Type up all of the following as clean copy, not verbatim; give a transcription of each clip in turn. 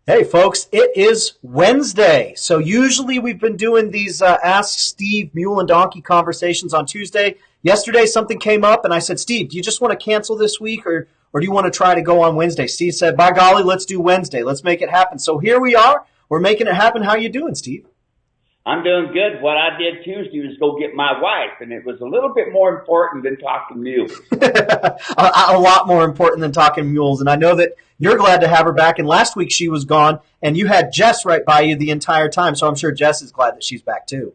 Hey, folks, it is Wednesday. So usually we've been doing these Ask Steve Mule and Donkey conversations on Tuesday. Yesterday something came up, and I said, Steve, do you just want to cancel this week, or do you want to try to go on Wednesday? Steve said, by golly, let's do Wednesday. Let's make it happen. So here we are. We're making it happen. How you doing, Steve? I'm doing good. What I did Tuesday was go get my wife, and it was a little bit more important than talking mules. A lot more important than talking mules. And I know that you're glad to have her back. And last week she was gone, and you had Jess right by you the entire time. So I'm sure Jess is glad that she's back too.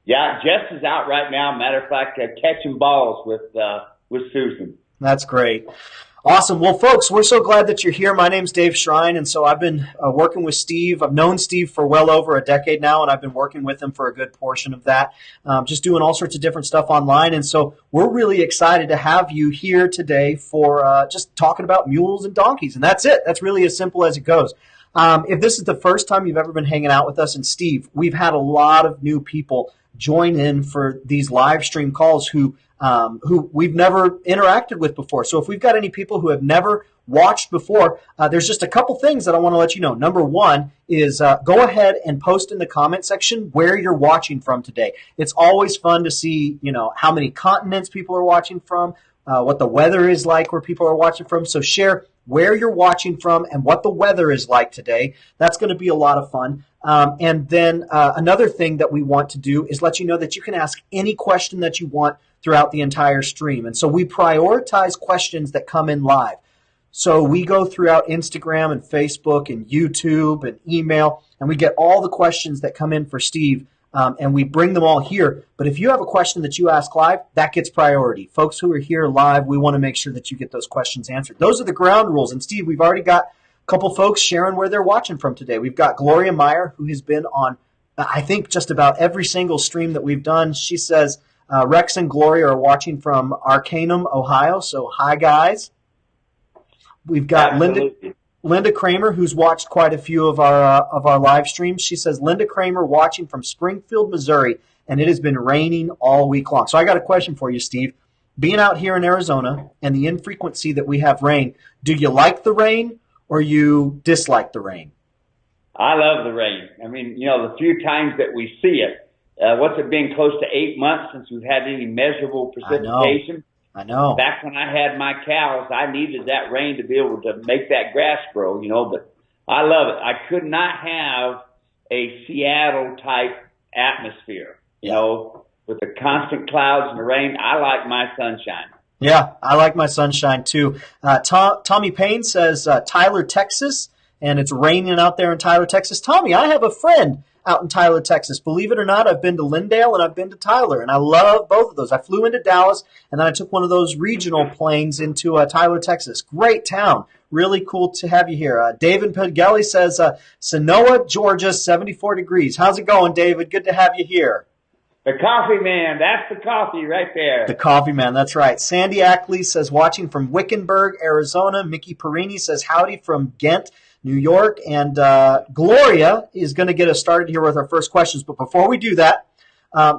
Yeah, Jess is out right now. Matter of fact, catching balls with Susan. That's great. Awesome. Well, folks, we're so glad that you're here. My name's Dave Shrine, and so I've been working with Steve. I've known Steve for well over a decade now, and I've been working with him for a good portion of that, just doing all sorts of different stuff online. And so we're really excited to have you here today for just talking about mules and donkeys. And that's it. That's really as simple as it goes. If this is the first time you've ever been hanging out with us, and Steve, we've had a lot of new people join in for these live stream calls who we've never interacted with before. So if we've got any people who have never watched before, there's just a couple things that I want to let you know. Number one is go ahead and post in the comment section where you're watching from today. It's always fun to see, how many continents people are watching from, what the weather is like where people are watching from. So share where you're watching from and what the weather is like today. That's going to be a lot of fun. And then another thing that we want to do is let you know that you can ask any question that you want throughout the entire stream. And so we prioritize questions that come in live. So we go throughout Instagram and Facebook and YouTube and email, and we get all the questions that come in for Steve, and we bring them all here. But if you have a question that you ask live, that gets priority. Folks who are here live, we want to make sure that you get those questions answered. Those are the ground rules. And Steve, we've already got a couple folks sharing where they're watching from today. We've got Gloria Meyer, who has been on, I think, just about every single stream that we've done. She says, Rex and Gloria are watching from Arcanum, Ohio. So hi, guys. We've got Linda Kramer, who's watched quite a few of our live streams. She says, Linda Kramer watching from Springfield, Missouri, and it has been raining all week long. So I got a question for you, Steve. Being out here in Arizona and the infrequency that we have rain, do you like the rain or you dislike the rain? I love the rain. I mean, the few times that we see it, what's it been, close to 8 months since we've had any measurable precipitation? I know. Back when I had my cows, I needed that rain to be able to make that grass grow, but I love it. I could not have a Seattle-type atmosphere, with the constant clouds and the rain. I like my sunshine. Yeah, I like my sunshine too. Tommy Payne says Tyler, Texas, and it's raining out there in Tyler, Texas. Tommy, I have a friend out in Tyler, Texas. Believe it or not, I've been to Lindale and I've been to Tyler, and I love both of those. I flew into Dallas, and then I took one of those regional planes into Tyler, Texas. Great town. Really cool to have you here. David Pagelli says, Sonoa, Georgia, 74 degrees. How's it going, David? Good to have you here. The coffee man. That's the coffee right there. The coffee man. That's right. Sandy Ackley says, watching from Wickenburg, Arizona. Mickey Perini says, howdy from Ghent, New York. And Gloria is going to get us started here with our first questions. But before we do that,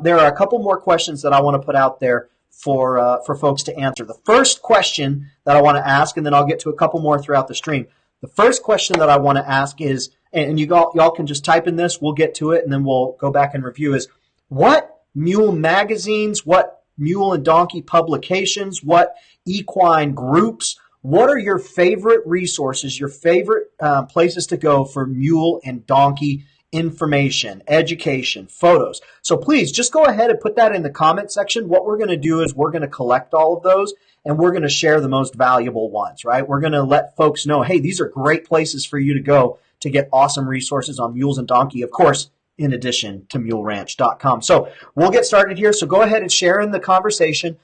there are a couple more questions that I want to put out there for folks to answer. The first question that I want to ask, and then I'll get to a couple more throughout the stream. The first question that I want to ask is, and y'all can just type in this, we'll get to it, and then we'll go back and review, is what mule magazines, what mule and donkey publications, what equine groups, what are your favorite resources, your favorite places to go for mule and donkey information, education, photos? So please just go ahead and put that in the comment section. What we're going to do is we're going to collect all of those and we're going to share the most valuable ones, right? We're going to let folks know, hey, these are great places for you to go to get awesome resources on mules and donkey, of course, in addition to muleranch.com. So we'll get started here. So go ahead and share in the conversation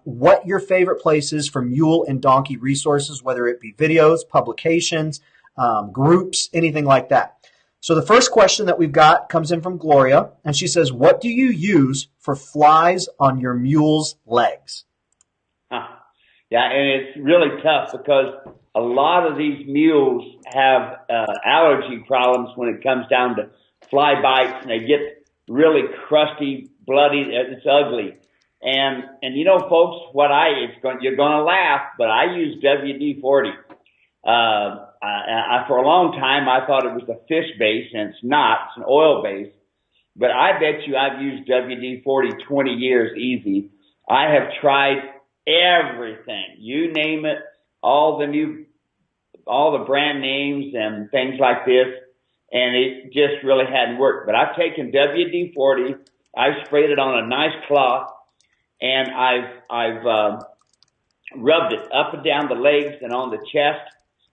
what your favorite places for mule and donkey resources, whether it be videos, publications, groups, anything like that. So the first question that we've got comes in from Gloria, and she says, what do you use for flies on your mule's legs? Yeah, and it's really tough because a lot of these mules have allergy problems when it comes down to fly bites, and they get really crusty, bloody. It's ugly. And folks, you're going to laugh, but I use WD-40. I For a long time, I thought it was a fish base, and it's not. It's an oil base. But I bet you I've used WD-40 20 years easy. I have tried everything. You name it, all the brand names and things like this, and it just really hadn't worked. But I've taken WD-40, I've sprayed it on a nice cloth, and I've rubbed it up and down the legs and on the chest,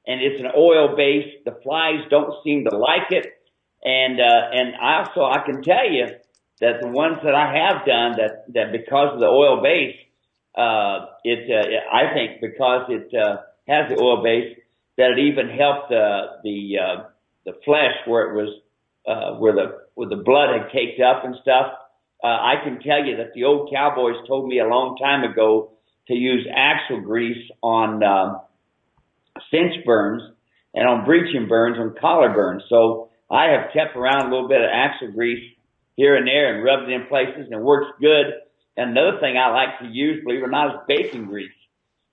and it's an oil base. The flies don't seem to like it, and also I can tell you that the ones that I have done that because of the oil base, I think because it has the oil base, that it even helped the flesh where it was where the blood had caked up and stuff. I can tell you that the old cowboys told me a long time ago to use axle grease on cinch burns and on breeching burns, on collar burns. So I have kept around a little bit of axle grease here and there and rubbed it in places, and it works good. And another thing I like to use, believe it or not, is bacon grease,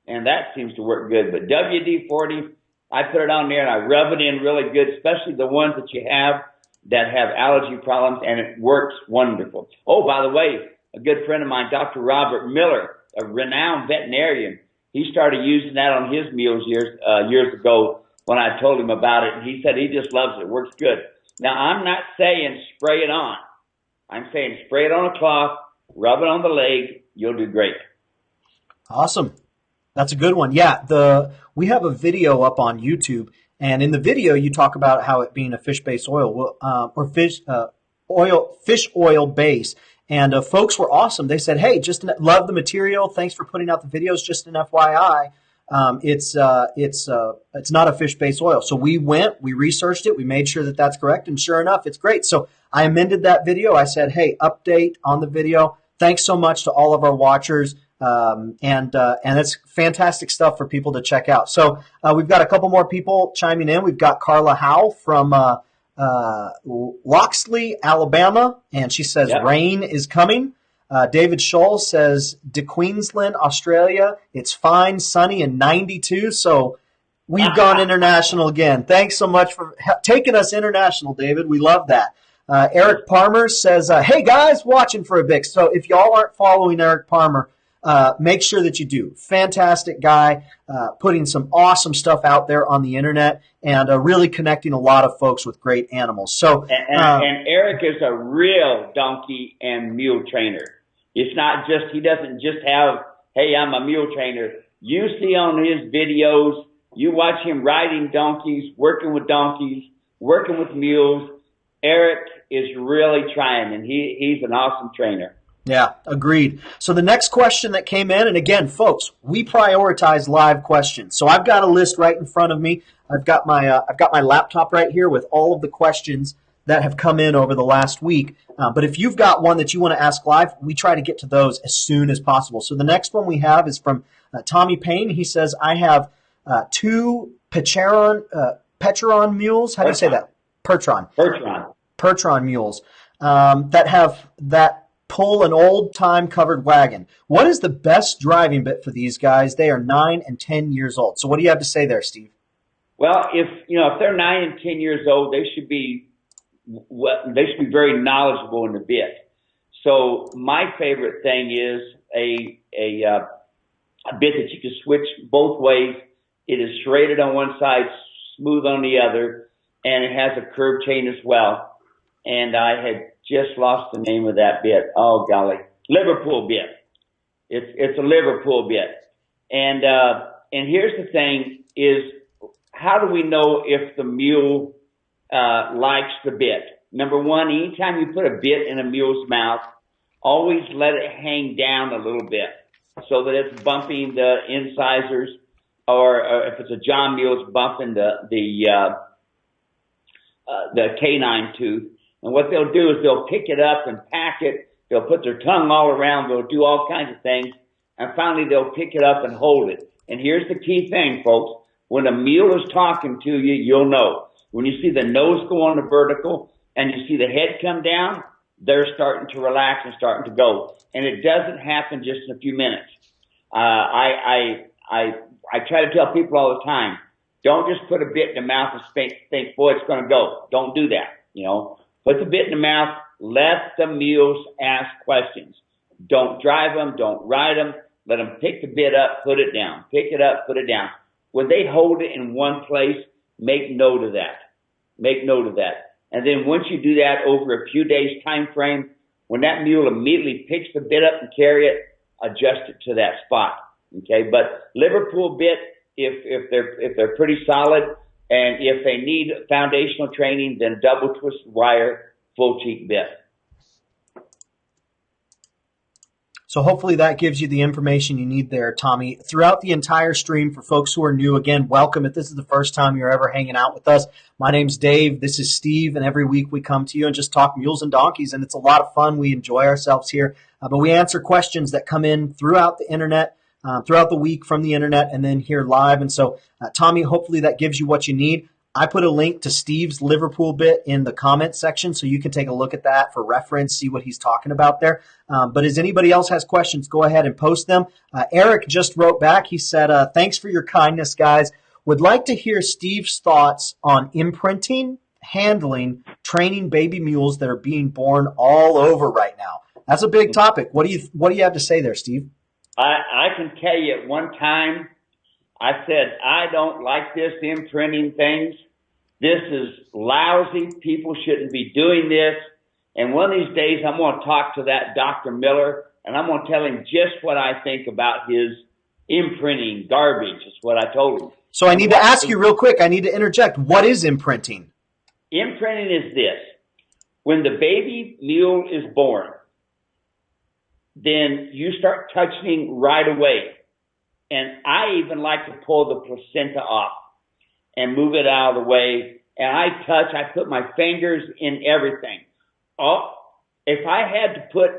and that seems to work good. But WD-40, I put it on there and I rub it in really good, especially the ones that you have that have allergy problems, and it works wonderful. Oh, by the way, a good friend of mine, Dr. Robert Miller, a renowned veterinarian, he started using that on his mules years ago when I told him about it, and he said he just loves it. It works good. Now, I'm not saying spray it on. I'm saying spray it on a cloth, rub it on the leg, you'll do great. Awesome. That's a good one. Yeah, we have a video up on YouTube, and in the video you talk about how it being a fish-based oil or fish oil base. And folks were awesome. They said, "Hey, just love the material. Thanks for putting out the videos. Just an FYI, it's not a fish-based oil." So we researched it, we made sure that that's correct, and sure enough, it's great. So I amended that video. I said, "Hey, update on the video. Thanks so much to all of our watchers." And it's fantastic stuff for people to check out. So we've got a couple more people chiming in. We've got Carla Howe from Loxley, Alabama, and she says, Yep. Rain is coming. David Scholl says, De Queensland, Australia, it's fine, sunny, and 92. So we've gone international again. Thanks so much for taking us international, David. We love that. Eric Palmer says, hey, guys, watching for a bit. So if y'all aren't following Eric Palmer, make sure that you do. Fantastic guy, putting some awesome stuff out there on the internet and really connecting a lot of folks with great animals. So, and Eric is a real donkey and mule trainer. It's not just, he doesn't just have, hey, I'm a mule trainer. You see on his videos, you watch him riding donkeys, working with mules. Eric is really trying, and he's an awesome trainer. Yeah, agreed. So the next question that came in, and again, folks, we prioritize live questions. So I've got a list right in front of me. I've got my laptop right here with all of the questions that have come in over the last week. But if you've got one that you want to ask live, we try to get to those as soon as possible. So the next one we have is from Tommy Payne. He says, I have two Percheron mules. How do you say that? Percheron mules that pull an old-time covered wagon. What is the best driving bit for these guys? They are 9 and 10 years old. So what do you have to say there, Steve? Well, if they're 9 and 10 years old, they should be very knowledgeable in the bit. So my favorite thing is a bit that you can switch both ways. It is serrated on one side, smooth on the other, and it has a curved chain as well. And I had just lost the name of that bit. Oh, golly. Liverpool bit. It's a Liverpool bit. And here's the thing is, how do we know if the mule likes the bit? Number one, anytime you put a bit in a mule's mouth, always let it hang down a little bit so that it's bumping the incisors, or if it's a John mule, it's bumping the canine tooth. And what they'll do is they'll pick it up and pack it. They'll put their tongue all around. They'll do all kinds of things. And finally, they'll pick it up and hold it. And here's the key thing, folks. When a mule is talking to you, you'll know. When you see the nose go on the vertical and you see the head come down, they're starting to relax and starting to go. And it doesn't happen just in a few minutes. I try to tell people all the time, Don't just put a bit in the mouth and think, boy, it's going to go. Don't do that. Put the bit in the mouth. Let the mules ask questions. Don't drive them. Don't ride them. Let them pick the bit up, put it down. Pick it up, put it down. When they hold it in one place, make note of that. Make note of that. And then once you do that over a few days time frame, when that mule immediately picks the bit up and carry it, adjust it to that spot. Okay, but Liverpool bit, if they're pretty solid, and if they need foundational training, then double twisted wire, full cheek bit. So hopefully that gives you the information you need there, Tommy. Throughout the entire stream, for folks who are new, again, welcome. If this is the first time you're ever hanging out with us, my name's Dave. This is Steve, and every week we come to you and just talk mules and donkeys, and it's a lot of fun. We enjoy ourselves here, but we answer questions that come in throughout the internet, throughout the week from the internet, and then here live. And so, Tommy, hopefully that gives you what you need. I put a link to Steve's Liverpool bit in the comment section, so you can take a look at that for reference, see what he's talking about there. But as anybody else has questions, go ahead and post them. Eric just wrote back. He said, thanks for your kindness, guys. Would like to hear Steve's thoughts on imprinting, handling, training baby mules that are being born all over right now. That's a big topic. What do you have to say there, Steve? I can tell you at one time, I said, I don't like this imprinting things. This is lousy. People shouldn't be doing this. And one of these days, I'm going to talk to that Dr. Miller, and I'm going to tell him just what I think about his imprinting garbage. Is what I told him. So I need to ask you real quick. I need to interject. What is imprinting? Imprinting is this. When the baby mule is born, then you start touching right away. And I even like to pull the placenta off and move it out of the way. And I put my fingers in everything. If I had to put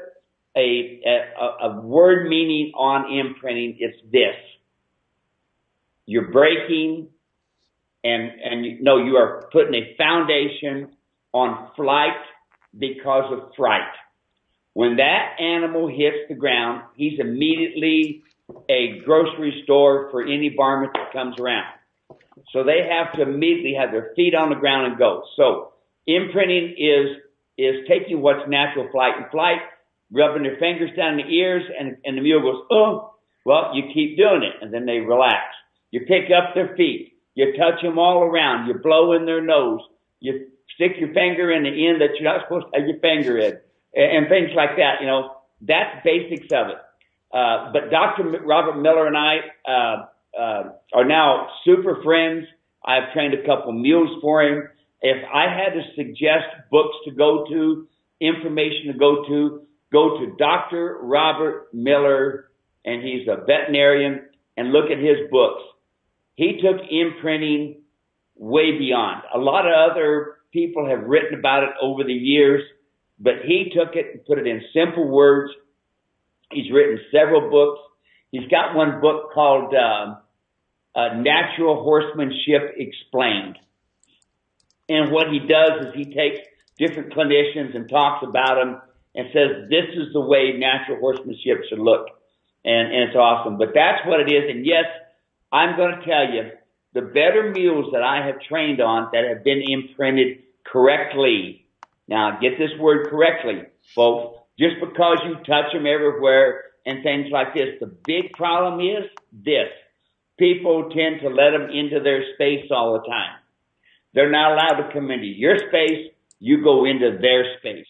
a word meaning on imprinting, it's this. You're breaking and you are putting a foundation on flight because of fright. When that animal hits the ground, he's immediately a grocery store for any varmint that comes around. So they have to immediately have their feet on the ground and go. So imprinting is taking what's natural flight and flight, rubbing their fingers down the ears, and the mule goes, oh, well, you keep doing it, and then they relax. You pick up their feet. You touch them all around. You blow in their nose. You stick your finger in the end that you're not supposed to have your finger in, and things like that. That's basics of it. But Dr. Robert Miller and I are now super friends. I've trained a couple mules for him. If I had to suggest books to go to, information to go to Dr. Robert Miller, and he's a veterinarian, and look at his books. He took imprinting way beyond. A lot of other people have written about it over the years, but he took it and put it in simple words. He's written several books. He's got one book called Natural Horsemanship Explained. And what he does is he takes different clinicians and talks about them and says, this is the way natural horsemanship should look. And it's awesome. But that's what it is. And yes, I'm going to tell you, the better mules that I have trained on that have been imprinted correctly. Now, get this word correctly, folks. Just because you touch them everywhere and things like this. The big problem is this. People tend to let them into their space all the time. They're not allowed to come into your space. You go into their space.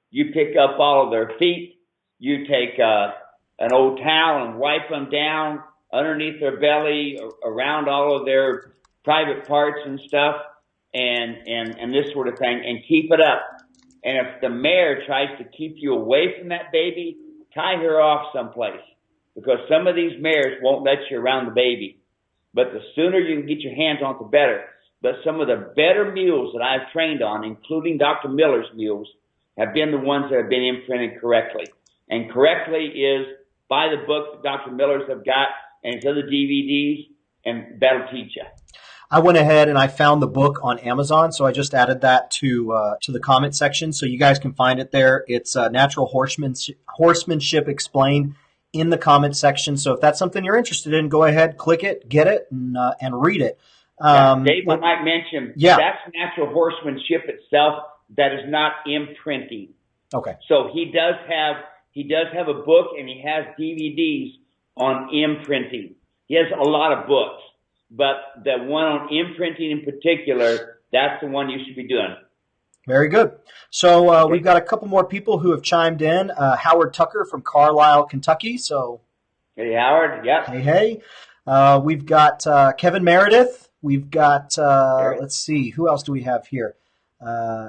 You pick up all of their feet. You take an old towel and wipe them down underneath their belly, around all of their private parts and stuff, and this sort of thing, and keep it up. And if the mare tries to keep you away from that baby, tie her off someplace, because some of these mares won't let you around the baby. But the sooner you can get your hands on it, the better. But some of the better mules that I've trained on, including Dr. Miller's mules, have been the ones that have been imprinted correctly. And correctly is buy the book that Dr. Miller's have got and his other DVDs, and that'll teach you. I went ahead and I found the book on Amazon, so I just added that to the comment section, so you guys can find it there. It's Natural Horsemanship Explained in the comment section. So if that's something you're interested in, go ahead, click it, get it, and read it. Dave, I might mention, that's natural horsemanship itself. That is not imprinting. Okay. So he does have a book, and he has DVDs on imprinting. He has a lot of books, but the one on imprinting in particular, that's the one you should be doing. Very good. So we've got a couple more people who have chimed in. Howard Tucker from Carlisle, Kentucky. So, hey, Howard. Yep. Hey. We've got Kevin Meredith. We've got let's see, who else do we have here?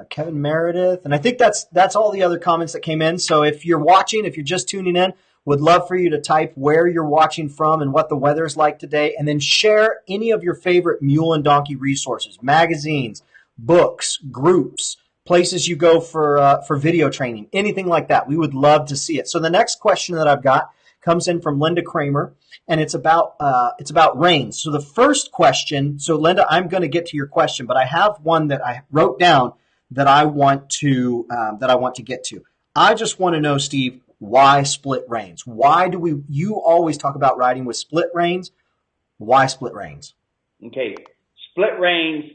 Kevin Meredith, and I think that's all the other comments that came in. So if you're watching, if you're just tuning in, would love for you to type where you're watching from and what the weather's like today, and then share any of your favorite mule and donkey resources, magazines, books, groups, places you go for video training, anything like that. We would love to see it. So the next question that I've got comes in from Linda Kramer, and it's about reins. So the first question, so Linda, I'm going to get to your question, but I have one that I wrote down that I want to get to. I just want to know, Steve, why split reins? Why do you always talk about riding with split reins? Why split reins? Okay, split reins.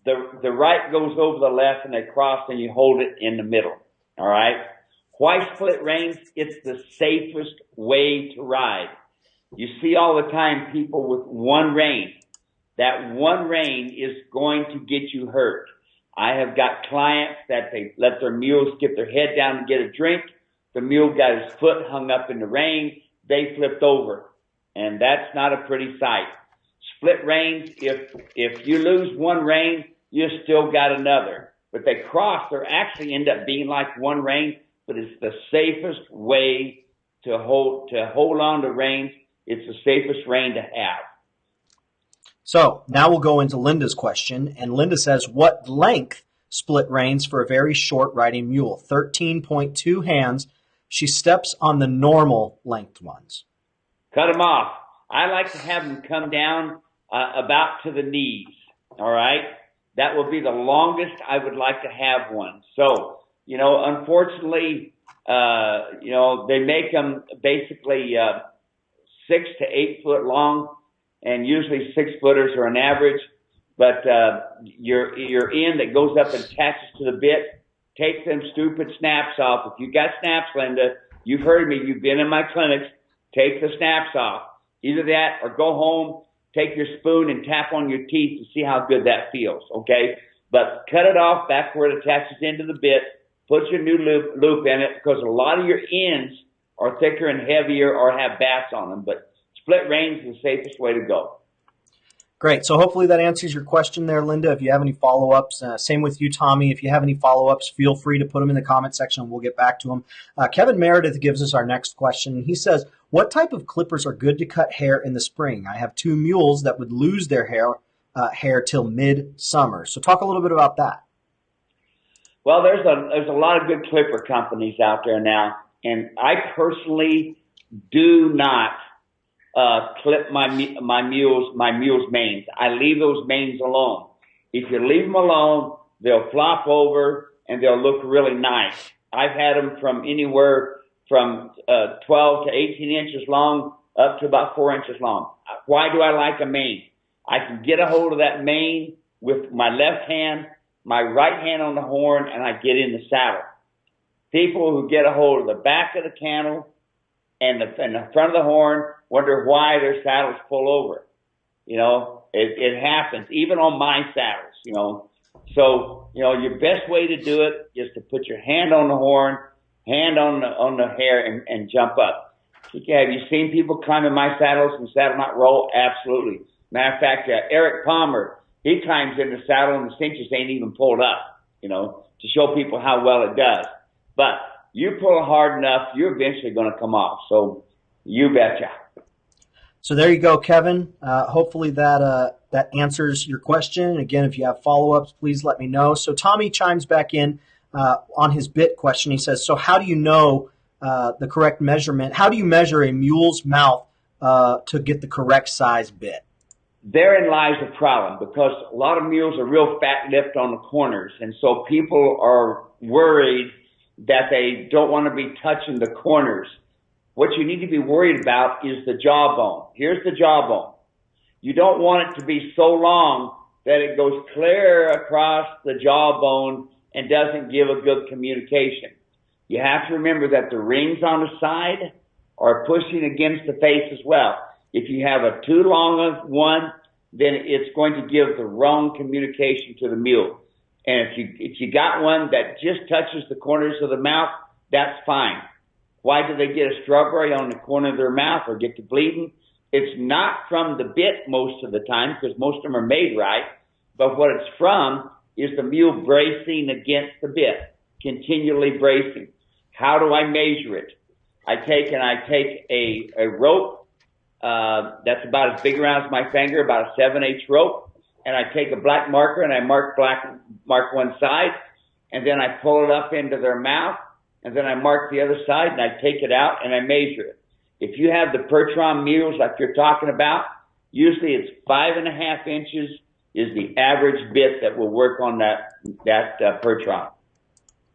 The right goes over the left, and they cross, and you hold it in the middle. All right. Why split reins? It's the safest way to ride. You see all the time people with one rein. That one rein is going to get you hurt. I have got clients that they let their mules get their head down and get a drink. The mule got his foot hung up in the rein. They flipped over. And that's not a pretty sight. Split reins, if you lose one rein, you still got another. But they cross, they actually end up being like one rein, but it's the safest way to hold on to reins. It's the safest rein to have. So now we'll go into Linda's question. And Linda says, what length split reins for a very short riding mule? 13.2 hands. She steps on the normal length ones. Cut them off. I like to have them come down about to the knees. All right? That will be the longest I would like to have one. So, unfortunately, they make them basically 6 to 8 foot long, and usually 6-footers are an average. But your end that goes up and attaches to the bit, take them stupid snaps off. If you got snaps, Linda, you've heard me. You've been in my clinics. Take the snaps off. Either that or go home, take your spoon and tap on your teeth and see how good that feels, okay? But cut it off back where it attaches into the bit. Put your new loop in it, because a lot of your ends are thicker and heavier or have bats on them. But split reins is the safest way to go. Great. So hopefully that answers your question there, Linda. If you have any follow-ups, same with you, Tommy. If you have any follow-ups, feel free to put them in the comment section and we'll get back to them. Kevin Meredith gives us our next question. He says, what type of clippers are good to cut hair in the spring? I have 2 mules that would lose their hair till mid-summer. So talk a little bit about that. Well, there's a lot of good clipper companies out there now, and I personally do not clip my mules' manes. I leave those manes alone. If you leave them alone, they'll flop over and they'll look really nice. I've had them from anywhere from 12 to 18 inches long up to about 4 inches long. Why do I like a mane? I can get a hold of that mane with my left hand, my right hand on the horn, and I get in the saddle. People who get a hold of the back of the cantle and the front of the horn wonder why their saddles pull over. It happens, even on my saddles, So, your best way to do it is to put your hand on the horn, hand on the hair, and jump up. Okay, have you seen people climb in my saddles and saddle not roll? Absolutely. Matter of fact, Eric Palmer, he climbs in the saddle and the cinches ain't even pulled up, to show people how well it does. But you pull hard enough, you're eventually going to come off. So you betcha. So there you go, Kevin. Hopefully that answers your question. Again, if you have follow-ups, please let me know. So Tommy chimes back in on his bit question. He says, so how do you know the correct measurement? How do you measure a mule's mouth to get the correct size bit? Therein lies the problem, because a lot of mules are real fat-lipped on the corners, and so people are worried that they don't want to be touching the corners. What you need to be worried about is the jawbone. Here's the jawbone. You don't want it to be so long that it goes clear across the jawbone and doesn't give a good communication. You have to remember that the rings on the side are pushing against the face as well. If you have a too long one, then it's going to give the wrong communication to the mule. And if you got one that just touches the corners of the mouth, that's fine. Why do they get a strawberry on the corner of their mouth or get to bleeding? It's not from the bit most of the time, because most of them are made right, but what it's from is the mule bracing against the bit, continually bracing. How do I measure it? I take a rope that's about as big around as my finger, about a 7/8 rope, and I take a black marker and I mark one side, and then I pull it up into their mouth, and then I mark the other side, and I take it out and I measure it. If you have the percheron mules like you're talking about, usually it's 5.5 inches is the average bit that will work on that percheron.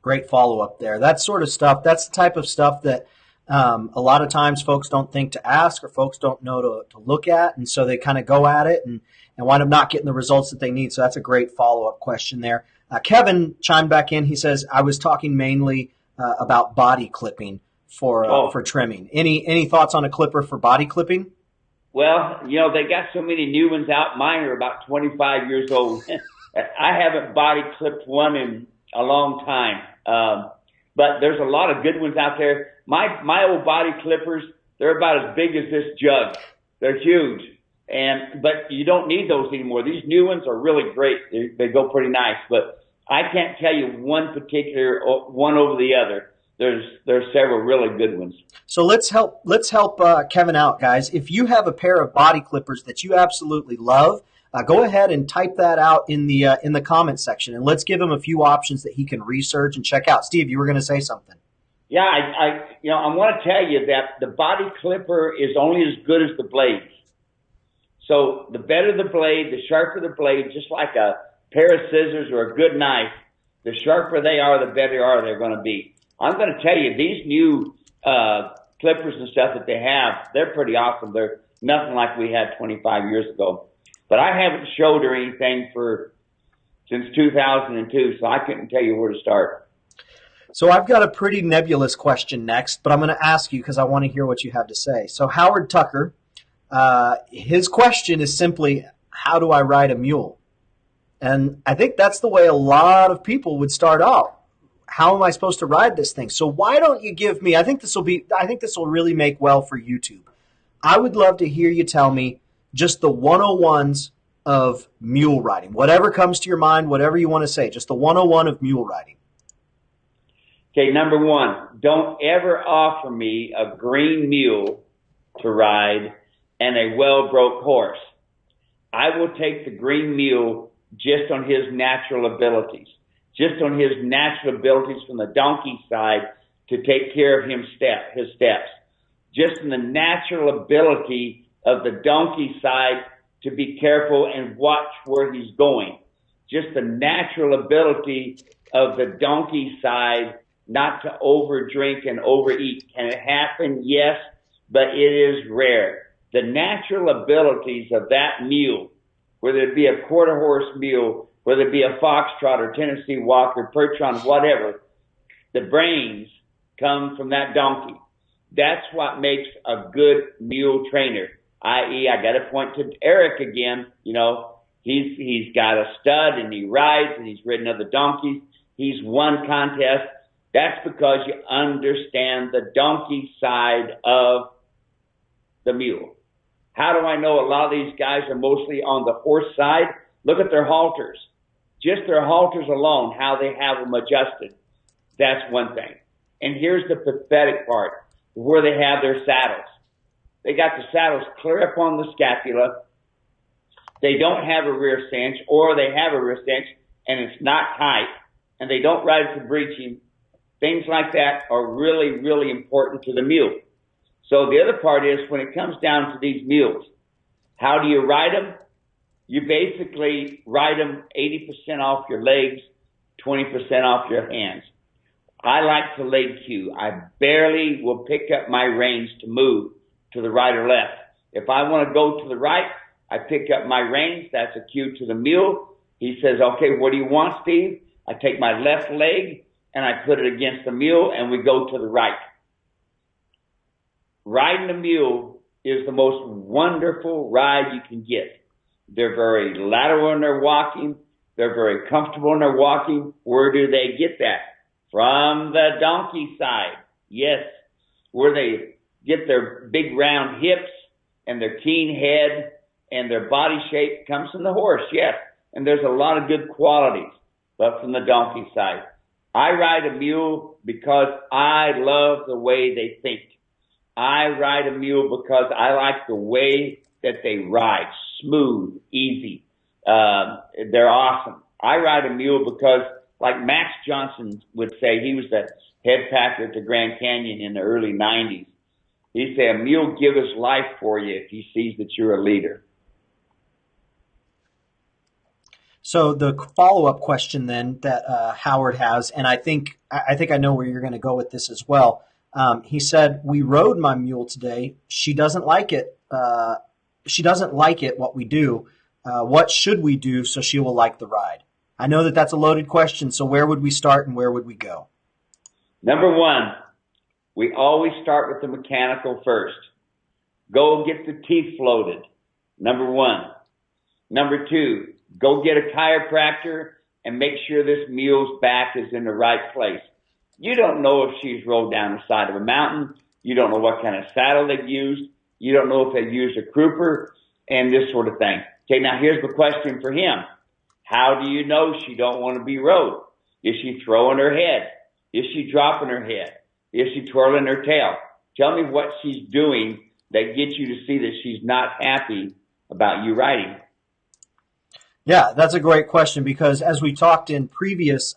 Great follow-up there. That sort of stuff, that's the type of stuff that a lot of times folks don't think to ask, or folks don't know to look at, and so they kind of go at it and wind up not getting the results that they need. So that's a great follow-up question there. Kevin chimed back in. He says, I was talking mainly about body clipping for trimming. Any thoughts on a clipper for body clipping? Well, they got so many new ones out. Mine are about 25 years old. I haven't body clipped one in a long time. But there's a lot of good ones out there. My old body clippers, they're about as big as this jug. They're huge. But you don't need those anymore. These new ones are really great. They go pretty nice. But I can't tell you one particular one over the other. There's several really good ones. So let's help Kevin out, guys. If you have a pair of body clippers that you absolutely love, go ahead and type that out in the comment section, and let's give him a few options that he can research and check out. Steve, you were going to say something. Yeah, I want to tell you that the body clipper is only as good as the blades. So the better the blade, the sharper the blade, just like a pair of scissors or a good knife, the sharper they are, the better they're going to be. I'm going to tell you, these new clippers and stuff that they have, they're pretty awesome. They're nothing like we had 25 years ago. But I haven't showed her anything since 2002, so I couldn't tell you where to start. So I've got a pretty nebulous question next, but I'm going to ask you because I want to hear what you have to say. So Howard Tucker, his question is simply, how do I ride a mule? And I think that's the way a lot of people would start out. How am I supposed to ride this thing? So why don't you give me, I think this will really make well for YouTube. I would love to hear you tell me just the 101s of mule riding. Whatever comes to your mind, whatever you want to say, just the 101 of mule riding. Okay, number one, don't ever offer me a green mule to ride and a well-broke horse. I will take the green mule just on his natural abilities. Just on his natural abilities from the donkey side to take care of his steps. Just in the natural ability of the donkey side to be careful and watch where he's going. Just the natural ability of the donkey side not to overdrink and overeat. Can it happen? Yes, but it is rare. The natural abilities of that mule, whether it be a quarter horse mule, whether it be a foxtrot or Tennessee walker, percheron, whatever, the brains come from that donkey. That's what makes a good mule trainer. I.e., I got to point to Eric again. He's got a stud and he rides and he's ridden other donkeys. He's won contests. That's because you understand the donkey side of the mule. How do I know a lot of these guys are mostly on the horse side? Look at their halters. Just their halters alone, how they have them adjusted. That's one thing. And here's the pathetic part, where they have their saddles. They got the saddles clear up on the scapula. They don't have a rear cinch, or they have a rear cinch and it's not tight, and they don't ride for breeching. Things like that are really, really important to the mule. So the other part is, when it comes down to these mules, how do you ride them? You basically ride them 80% off your legs, 20% off your hands. I like to leg cue. I barely will pick up my reins to move to the right or left. If I want to go to the right, I pick up my reins. That's a cue to the mule. He says, okay, what do you want, Steve? I take my left leg and I put it against the mule and we go to the right. Riding a mule is the most wonderful ride you can get. They're very lateral when they're walking. They're very comfortable when they're walking. Where do they get that? From the donkey side. Yes. Where they get their big round hips and their keen head and their body shape comes from the horse. Yes. And there's a lot of good qualities, but from the donkey side. I ride a mule because I love the way they think. I ride a mule because I like the way that they ride. Smooth, easy. They're awesome. I ride a mule because, like Max Johnson would say, he was the head packer at the Grand Canyon in the early 90s. He'd say, a mule gives his life for you if he sees that you're a leader. So the follow-up question then that Howard has, and I think I know where you're going to go with this as well. He said, we rode my mule today. She doesn't like it. What we do. What should we do so she will like the ride? I know that that's a loaded question. So where would we start and where would we go? Number one, we always start with the mechanical first. Go get the teeth floated. Number one. Number two, go get a chiropractor and make sure this mule's back is in the right place. You don't know if she's rolled down the side of a mountain. You don't know what kind of saddle they've used. You don't know if they've used a crooper and this sort of thing. Okay, now here's the question for him. How do you know she don't want to be rode? Is she throwing her head? Is she dropping her head? Is she twirling her tail? Tell me what she's doing that gets you to see that she's not happy about you riding. Yeah, that's a great question because as we talked in previous,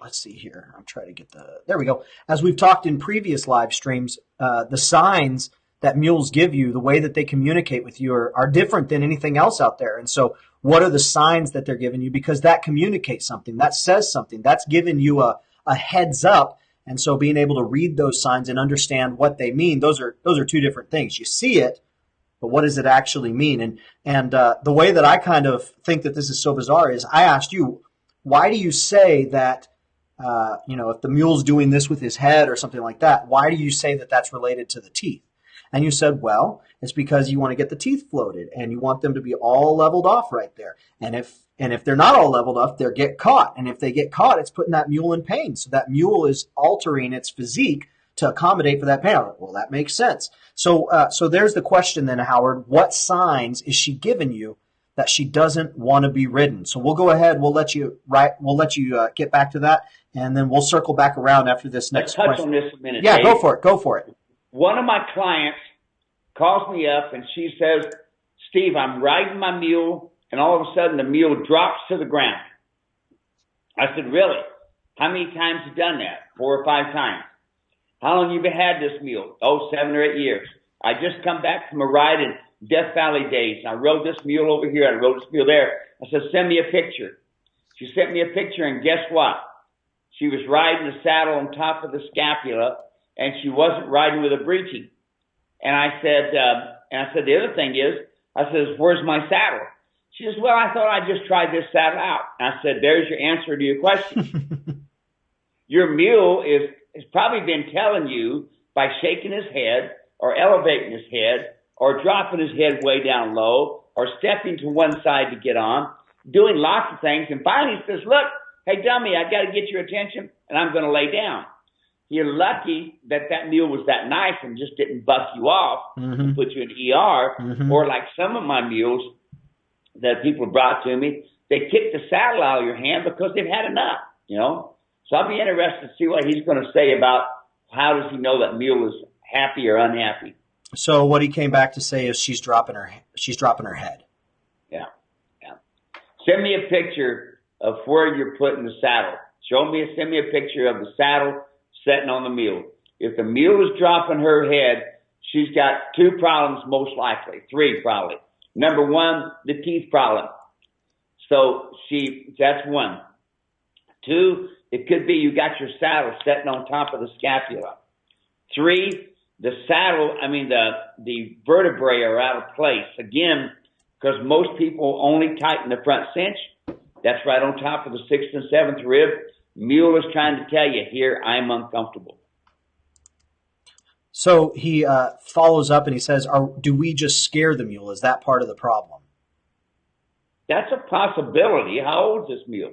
let's see here. I'm trying to get there we go. As we've talked in previous live streams, the signs that mules give you, the way that they communicate with you are different than anything else out there. And so what are the signs that they're giving you? Because that communicates something, that says something, that's giving you a heads up. And so being able to read those signs and understand what they mean, those are two different things. You see it, but what does it actually mean? And the way that I kind of think that this is so bizarre is I asked you, why do you say that, if the mule's doing this with his head or something like that, why do you say that that's related to the teeth? And you said, well, it's because you want to get the teeth floated and you want them to be all leveled off right there. And if they're not all leveled off, they'll get caught. And if they get caught, it's putting that mule in pain. So that mule is altering its physique to accommodate for that pain. Well, that makes sense. So there's the question then, Howard. What signs is she giving you that she doesn't want to be ridden? So we'll go ahead. We'll let you get back to that, and then we'll circle back around after this next question. Let's touch on this a minute. Yeah, Dave. Go for it. One of my clients calls me up and she says, Steve, I'm riding my mule and all of a sudden the mule drops to the ground. I said, really? How many times have you done that? 4 or 5 times. How long have you had this mule? 7 or 8 years. I just come back from a ride in Death Valley days. I rode this mule over here. I rode this mule there. I said, send me a picture. She sent me a picture and guess what? She was riding the saddle on top of the scapula and she wasn't riding with a breeching. And I said, the other thing is, I said, where's my saddle? She says, well, I thought I'd just try this saddle out. And I said, there's your answer to your question. Your mule has probably been telling you by shaking his head or elevating his head or dropping his head way down low or stepping to one side to get on, doing lots of things. And finally he says, look, hey, dummy, I got to get your attention and I'm going to lay down. You're lucky that mule was that nice and just didn't bust you off and put you in ER. Or like some of my mules that people brought to me, they kick the saddle out of your hand because they've had enough, So I'll be interested to see what he's going to say about how does he know that mule is happy or unhappy. So what he came back to say is she's dropping her head. Yeah. Send me a picture of where you're putting the saddle. Send me a picture of the saddle sitting on the mule. If the mule is dropping her head, she's got 2 problems most likely, 3 probably. Number 1, the teeth problem. So that's 1. 2, it could be you got your saddle sitting on top of the scapula. 3, the saddle, the vertebrae are out of place. Again, because most people only tighten the front cinch. That's right on top of the 6th and 7th rib. Mule is trying to tell you, here, I'm uncomfortable. So he follows up and he says, do we just scare the mule? Is that part of the problem? That's a possibility. How old is this mule?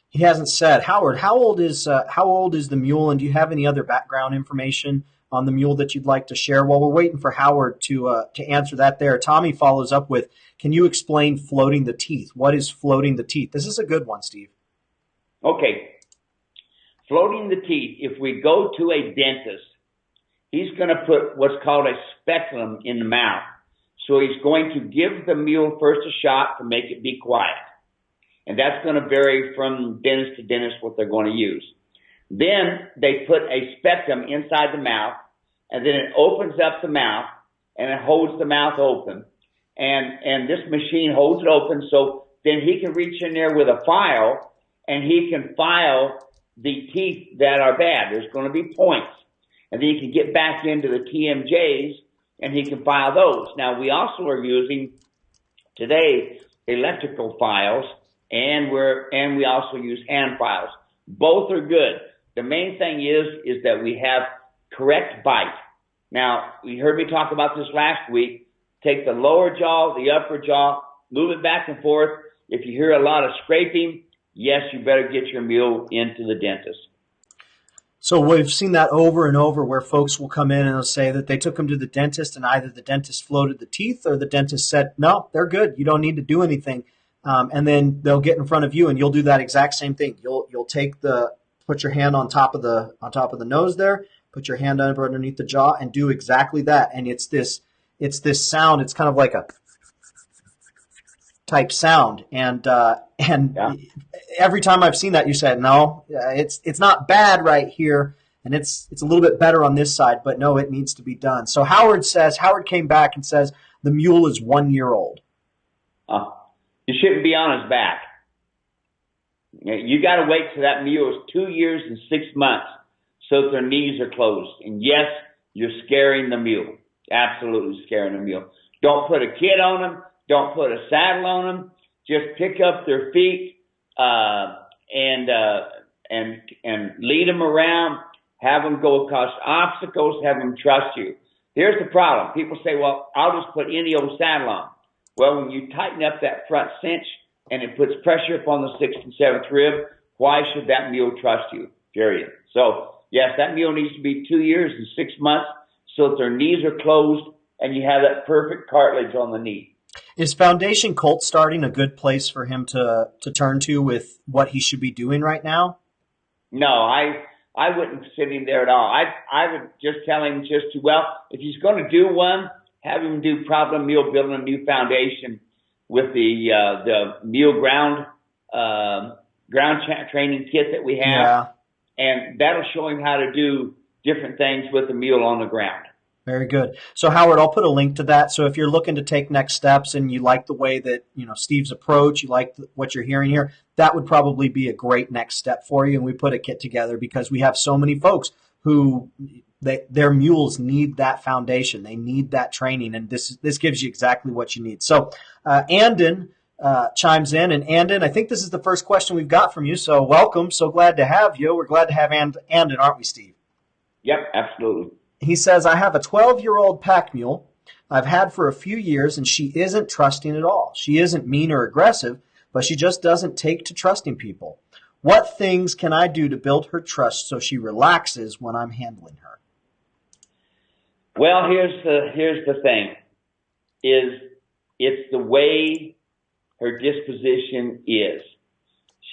He hasn't said. Howard, how old is the mule, and do you have any other background information on the mule that you'd like to share? While we're waiting for Howard to answer that there, Tommy follows up with, can you explain floating the teeth? What is floating the teeth? This is a good one, Steve. Okay. Floating the teeth, if we go to a dentist, he's going to put what's called a speculum in the mouth. So he's going to give the mule first a shot to make it be quiet. And that's going to vary from dentist to dentist what they're going to use. Then they put a speculum inside the mouth, and then it opens up the mouth, and it holds the mouth open. And this machine holds it open, so then he can reach in there with a file, and he can file the teeth that are bad. There's going to be points. And then he can get back into the TMJs, and he can file those. Now, we also are using, today, electrical files, and we also use hand files. Both are good. The main thing is that we have correct bite. Now, you heard me talk about this last week. Take the lower jaw, the upper jaw, move it back and forth. If you hear a lot of scraping, yes, you better get your mule into the dentist. So we've seen that over and over where folks will come in and they'll say that they took them to the dentist and either the dentist floated the teeth or the dentist said, no, they're good. You don't need to do anything. And then they'll get in front of you and you'll do that exact same thing. You'll put your hand on top of the nose there, put your hand underneath the jaw and do exactly that. And it's this sound. It's kind of like a type sound. And yeah. Every time I've seen that, you said, no, it's not bad right here. And it's a little bit better on this side, but no, it needs to be done. So Howard came back and says the mule is 1 year old. You shouldn't be on his back. You got to wait till that mule is 2 years and 6 months so that their knees are closed. And yes, you're scaring the mule. Absolutely scaring the mule. Don't put a kid on them. Don't put a saddle on them. Just pick up their feet and lead them around. Have them go across obstacles. Have them trust you. Here's the problem. People say, well, I'll just put any old saddle on. Well, when you tighten up that front cinch and it puts pressure upon the 6th and 7th rib, why should that mule trust you? Period. So, yes, that mule needs to be 2 years and 6 months so that their knees are closed and you have that perfect cartilage on the knee. Is Foundation Colt starting a good place for him to turn to with what he should be doing right now? No, I wouldn't sit him there at all. I would just tell him if he's going to do one, have him do problem mule building a new foundation with the mule ground training kit that we have. Yeah. And that'll show him how to do different things with the mule on the ground. Very good. So Howard, I'll put a link to that. So if you're looking to take next steps and you like the way that, Steve's approach, you like what you're hearing here, that would probably be a great next step for you. And we put a kit together because we have so many folks who their mules need that foundation. They need that training. And this gives you exactly what you need. So Andon chimes in. And Andon, I think this is the first question we've got from you. So welcome. So glad to have you. We're glad to have Andon, aren't we, Steve? Yep, absolutely. He says, I have a 12-year-old pack mule I've had for a few years, and she isn't trusting at all. She isn't mean or aggressive, but she just doesn't take to trusting people. What things can I do to build her trust so she relaxes when I'm handling her? Well, here's the thing, it's the way her disposition is.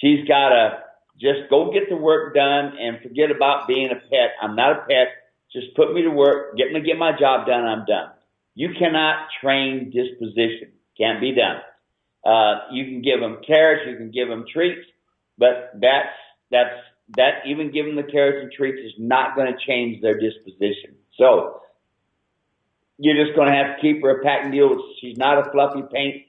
She's got to just go get the work done and forget about being a pet. I'm not a pet. Just put me to work, get my job done, I'm done. You cannot train disposition. Can't be done. You can give them carrots, you can give them treats, but that even giving the carrots and treats is not going to change their disposition. So you're just going to have to keep her a pack mule. She's not a fluffy paint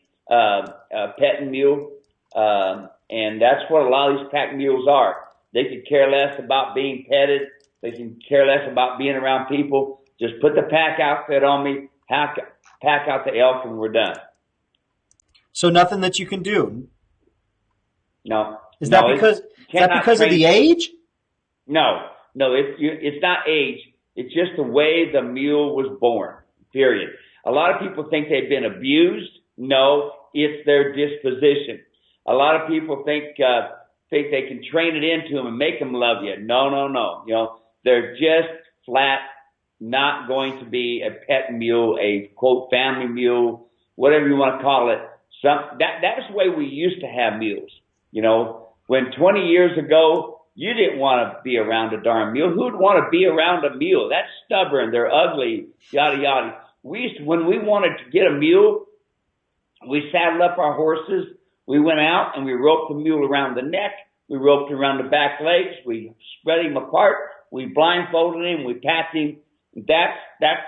petting mule, and that's what a lot of these pack mules are. They could care less about being petted. They can care less about being around people. Just put the pack outfit on me, pack out the elk, and we're done. So nothing that you can do. No. Is that because of the age? No, it's not age. It's just the way the mule was born, period. A lot of people think they've been abused. No, it's their disposition. A lot of people think they can train it into them and make them love you. No. You know, they're just flat not going to be a pet mule, a quote family mule, whatever you want to call it. That's the way we used to have mules. You know, when 20 years ago you didn't want to be around a darn mule. Who'd want to be around a mule? That's stubborn. They're ugly. Yada yada. When we wanted to get a mule, we saddled up our horses. We went out and we roped the mule around the neck. We roped him around the back legs. We spread him apart. We blindfolded him. We packed him. That's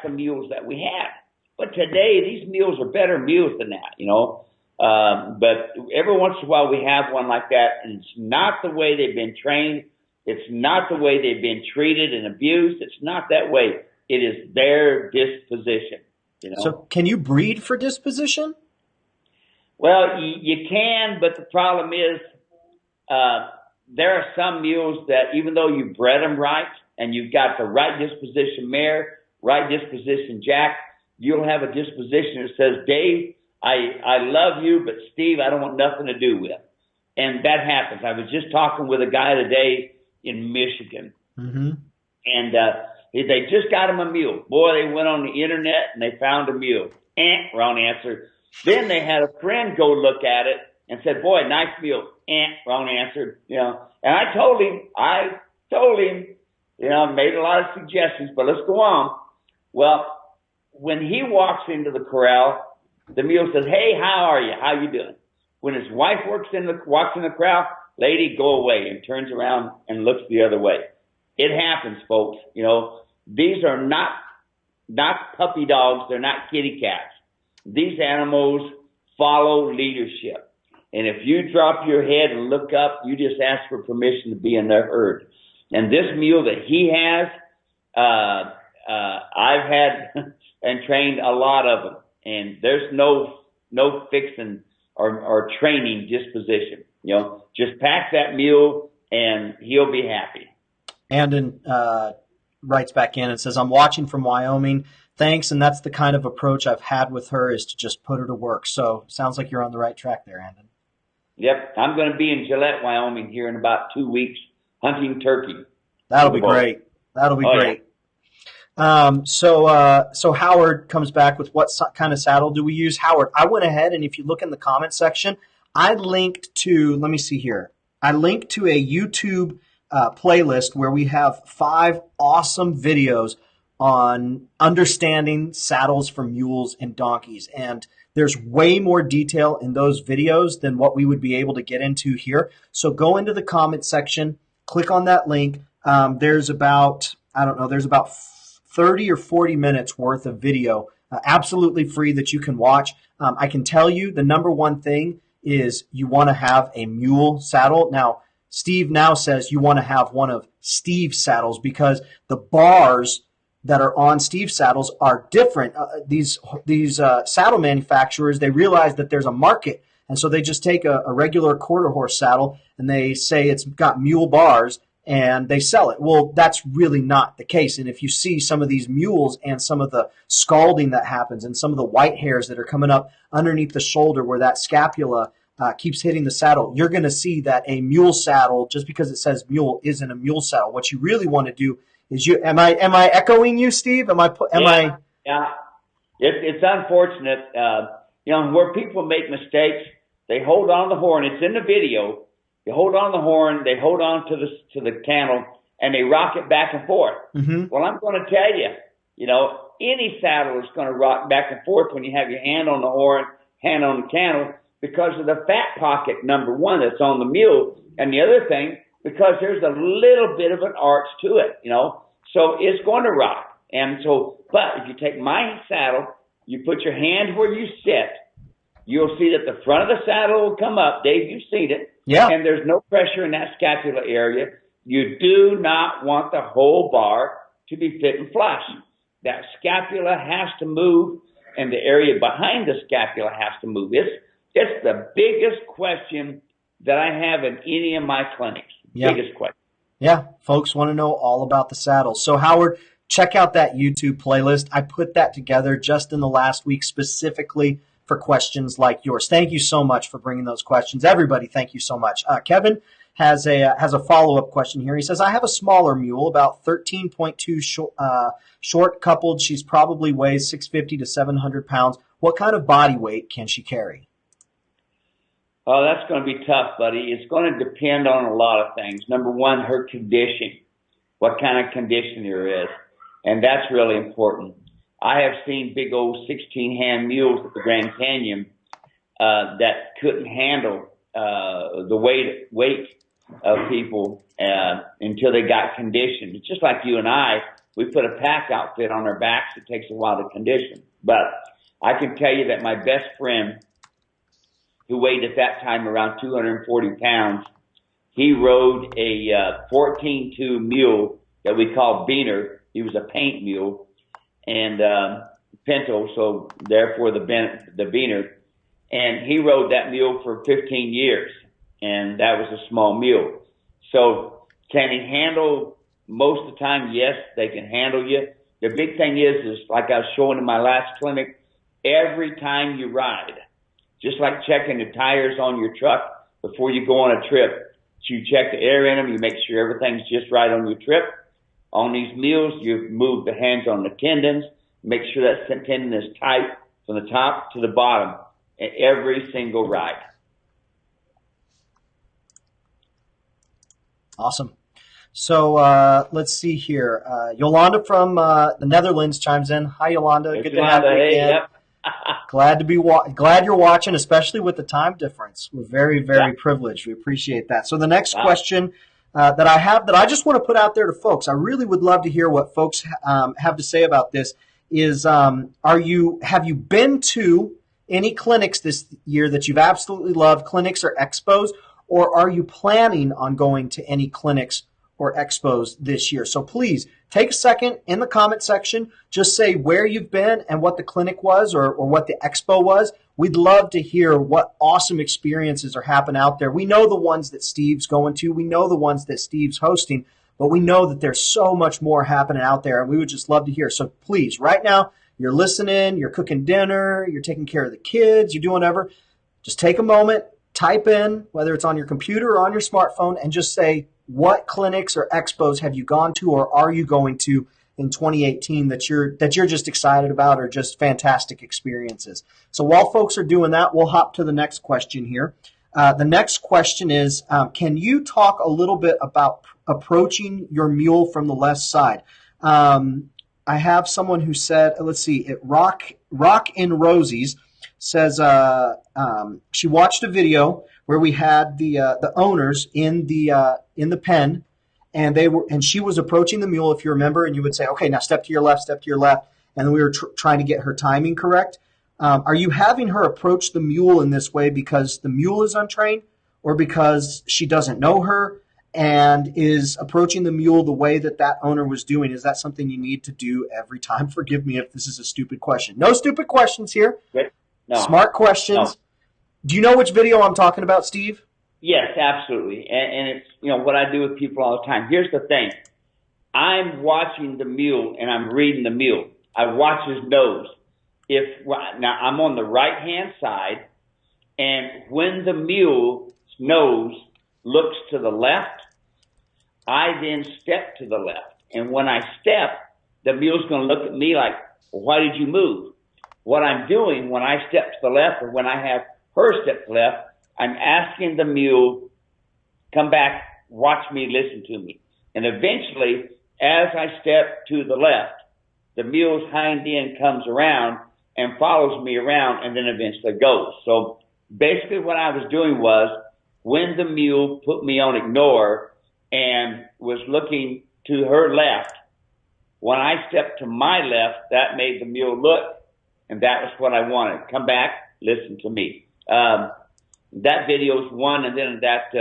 the mules that we had. But today, these mules are better mules than that, you know. But every once in a while we have one like that, and it's not the way they've been trained. It's not the way they've been treated and abused. It's not that way. It is their disposition, you know. So can you breed for disposition? Well, you can, but the problem is there are some mules that even though you bred them right and you've got the right disposition mare, right disposition jack, you'll have a disposition that says, Dave, I love you, but Steve, I don't want nothing to do with. And that happens. I was just talking with a guy today in Michigan, and they just got him a mule. Boy, they went on the internet and they found a mule. Wrong answer. Then they had a friend go look at it and said, boy, nice mule. Wrong answer. You know, and I told him, you know, made a lot of suggestions, but let's go on. Well, when he walks into the corral, the mule says, hey, how are you? How you doing? When his wife walks in the corral, lady, go away, and turns around and looks the other way. It happens, folks. You know, these are not puppy dogs. They're not kitty cats. These animals follow leadership. And if you drop your head and look up, you just ask for permission to be in their herd. And this mule that he has, I've had and trained a lot of them. And there's no fixing or training disposition. You know, just pack that mule and he'll be happy. Andon writes back in and says, I'm watching from Wyoming. Thanks, and that's the kind of approach I've had with her, is to just put her to work. So sounds like you're on the right track there, Andon. Yep, I'm going to be in Gillette, Wyoming here in about 2 weeks hunting turkey. That'll be great. That'll be great. Yeah. So Howard comes back with what kind of saddle do we use? Howard, I went ahead, and if you look in the comment section, I linked to, let me see here. I linked to a YouTube playlist where we have 5 awesome videos on understanding saddles for mules and donkeys. And there's way more detail in those videos than what we would be able to get into here. So go into the comment section, click on that link. There's about 30 or 40 minutes worth of video, absolutely free, that you can watch. I can tell you the number one thing is you want to have a mule saddle. Now, Steve now says you want to have one of Steve's saddles because the bars that are on Steve's saddles are different. These saddle manufacturers, they realize that there's a market, and so they just take a regular quarter horse saddle and they say it's got mule bars and they sell it. Well, that's really not the case. And if you see some of these mules and some of the scalding that happens and some of the white hairs that are coming up underneath the shoulder where that scapula keeps hitting the saddle, you're going to see that a mule saddle, just because it says mule, isn't a mule saddle. What you really want to do is am I echoing you, Steve? Yeah. It's unfortunate, you know, where people make mistakes. They hold on the horn. It's in the video. They hold on the horn. They hold on to the cantle, and they rock it back and forth. Mm-hmm. Well, I'm going to tell you, you know, any saddle is going to rock back and forth when you have your hand on the horn, hand on the cantle, because of the fat pocket, number one, that's on the mule, and the other thing, because there's a little bit of an arch to it, you know, so it's going to rock. And so, but if you take my saddle, you put your hand where you sit, you'll see that the front of the saddle will come up. Dave, you've seen it. Yeah. And there's no pressure in that scapula area. You do not want the whole bar to be fit and flush. that scapula has to move, and the area behind the scapula has to move. It's the biggest question that I have in any of my clinics. Yeah. Biggest question. Yeah, folks want to know all about the saddle. So Howard, check out that YouTube playlist. I put that together just in the last week specifically for questions like yours. Thank you so much for bringing those questions. Everybody, thank you so much. Kevin has a follow-up question here. He says, I have a smaller mule, about 13.2 short coupled. She's probably weighs 650 to 700 pounds. What kind of body weight can she carry? Oh, that's going to be tough, buddy. It's going to depend on a lot of things. Number one, her condition, what kind of condition there is. And that's really important. I have seen big old 16-hand mules at the Grand Canyon that couldn't handle the weight of people until they got conditioned. It's just like you and I. We put a pack outfit on our backs. It takes a while to condition. But I can tell you that my best friend, who weighed at that time around 240 pounds, he rode a 14-2 mule that we call Beaner. He was a paint mule and pinto, so therefore the Beaner. And he rode that mule for 15 years, and that was a small mule. So can he handle most of the time? Yes, they can handle you. The big thing is like I was showing in my last clinic, every time you ride, just like checking the tires on your truck before you go on a trip, you check the air in them, you make sure everything's just right on your trip. On these mules, you move the hands on the tendons, make sure that tendon is tight from the top to the bottom at every single ride. Awesome. So let's see here. Yolanda from the Netherlands chimes in. Hi, Yolanda. Hey, good to have you again. Yep. Glad you're watching, especially with the time difference. We're very, very privileged. We appreciate that. So the next question that I have that I just want to put out there to folks, I really would love to hear what folks have to say about this, is have you been to any clinics this year that you've absolutely loved, clinics or expos, or are you planning on going to any clinics or expos this year? So please take a second in the comment section, just say where you've been and what the clinic was or what the expo was. We'd love to hear what awesome experiences are happening out there. We know the ones that Steve's going to. We know the ones that Steve's hosting, but we know that there's so much more happening out there, and we would just love to hear. So please, right now, you're listening, you're cooking dinner, you're taking care of the kids, you're doing whatever, just take a moment, type in, whether it's on your computer or on your smartphone, and just say, what clinics or expos have you gone to or are you going to in 2018 that you're just excited about or just fantastic experiences? So while folks are doing that, we'll hop to the next question here. The next question is, can you talk a little bit about approaching your mule from the left side? I have someone who said, let's see, Rock in Rosie's says she watched a video where we had the owners in the pen, and she was approaching the mule, if you remember, and you would say, okay, now step to your left, and then we were trying to get her timing correct. Are you having her approach the mule in this way because the mule is untrained, or because she doesn't know her and is approaching the mule the way that owner was doing? Is that something you need to do every time? Forgive me if this is a stupid question. No stupid questions here. No. Smart questions. No. Do you know which video I'm talking about, Steve? Yes, absolutely. And it's, what I do with people all the time. Here's the thing. I'm watching the mule and I'm reading the mule. I watch his nose. Now I'm on the right-hand side, and when the mule's nose looks to the left, I then step to the left. And when I step, the mule's going to look at me like, well, why did you move? What I'm doing when I step to the left, or when I have her step to the left, I'm asking the mule, come back, watch me, listen to me. And eventually, as I step to the left, the mule's hind end comes around and follows me around, and then eventually goes. So basically what I was doing was, when the mule put me on ignore and was looking to her left, when I stepped to my left, that made the mule look, and that was what I wanted. Come back, listen to me. That video is one, and then that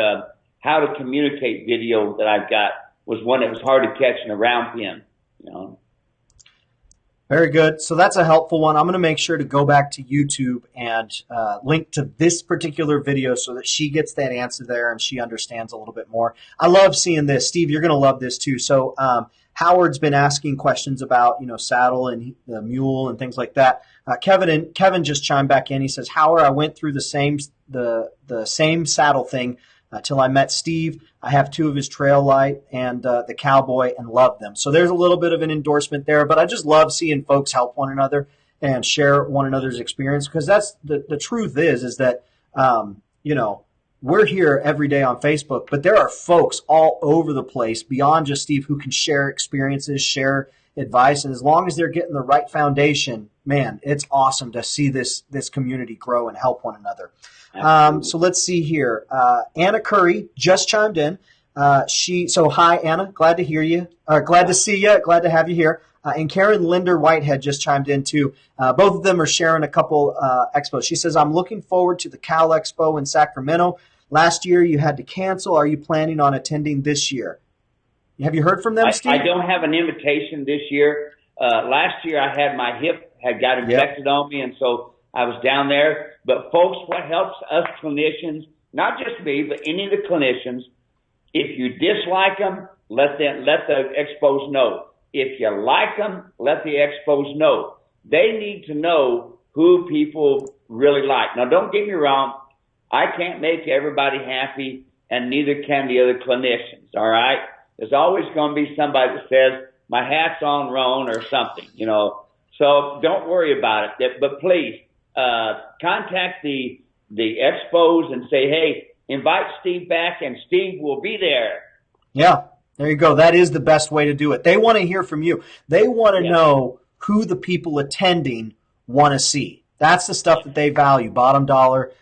how to communicate video that I've got was one that was hard to catch in a round pen. Very good. So that's a helpful one. I'm going to make sure to go back to YouTube and link to this particular video so that she gets that answer there and she understands a little bit more. I love seeing this. Steve, you're going to love this too. So Howard's been asking questions about, saddle and the mule and things like that. Kevin just chimed back in. He says, Howard, I went through the same saddle thing till I met Steve. I have 2 of his Trail Light and the Cowboy and love them. So there's a little bit of an endorsement there, but I just love seeing folks help one another and share one another's experience, because that's the truth is that, we're here every day on Facebook, but there are folks all over the place beyond just Steve who can share experiences, share advice. And as long as they're getting the right foundation, man, it's awesome to see this community grow and help one another. So let's see here. Anna Curry just chimed in. Hi, Anna. Glad to hear you. Glad to see you. Glad to have you here. And Karen Linder Whitehead just chimed in too. Both of them are sharing a couple expos. She says, I'm looking forward to the Cal Expo in Sacramento. Last year you had to cancel. Are you planning on attending this year? Have you heard from them, Steve? I don't have an invitation this year. Last year I had my hip got infected on me, and so I was down there. But folks, what helps us clinicians, not just me, but any of the clinicians, if you dislike them, let the expos know. If you like them, let the expos know. They need to know who people really like. Now, don't get me wrong. I can't make everybody happy, and neither can the other clinicians, all right? There's always going to be somebody that says, my hat's on Roan or something, So don't worry about it. But please, contact the expos and say, hey, invite Steve back, and Steve will be there. Yeah, there you go. That is the best way to do it. They want to hear from you. They want to know who the people attending want to see. That's the stuff that they value. Bottom dollar,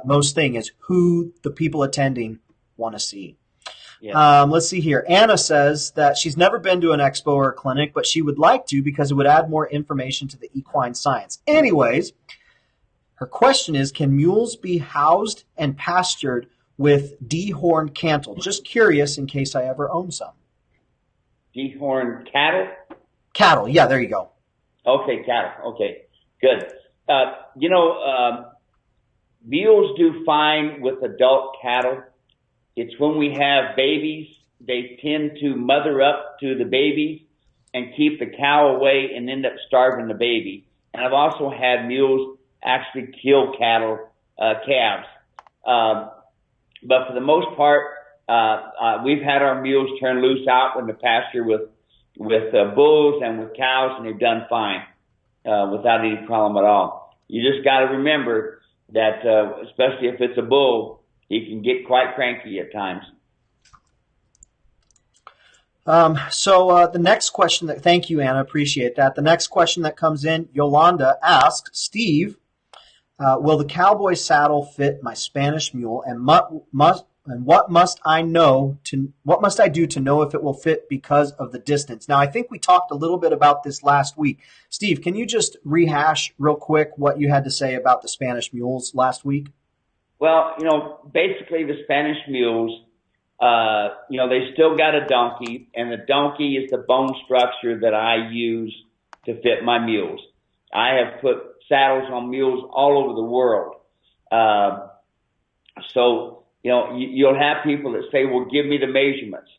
most thing is who the people attending want to see. Yeah. Let's see here. Anna says that she's never been to an expo or a clinic, but she would like to because it would add more information to the equine science. Anyways, her question is, can mules be housed and pastured with dehorned cattle? Just curious in case I ever own some. Dehorned cattle? Cattle, yeah, there you go. Okay, cattle. Okay, good. Mules do fine with adult cattle. It's when we have babies, they tend to mother up to the babies and keep the cow away and end up starving the baby. And I've also had mules actually kill calves. But for the most part, we've had our mules turn loose out in the pasture with bulls and with cows, and they've done fine without any problem at all. You just got to remember that, especially if it's a bull, he can get quite cranky at times. The next question thank you, Anna, appreciate that. The next question that comes in, Yolanda asks, Steve, will the Cowboy Saddle fit my Spanish mule, and what must I do to know if it will fit because of the distance? Now, I think we talked a little bit about this last week. Steve, can you just rehash real quick what you had to say about the Spanish mules last week? Well, basically the Spanish mules, they still got a donkey, and the donkey is the bone structure that I use to fit my mules. I have put saddles on mules all over the world. You'll have people that say, well, give me the measurements.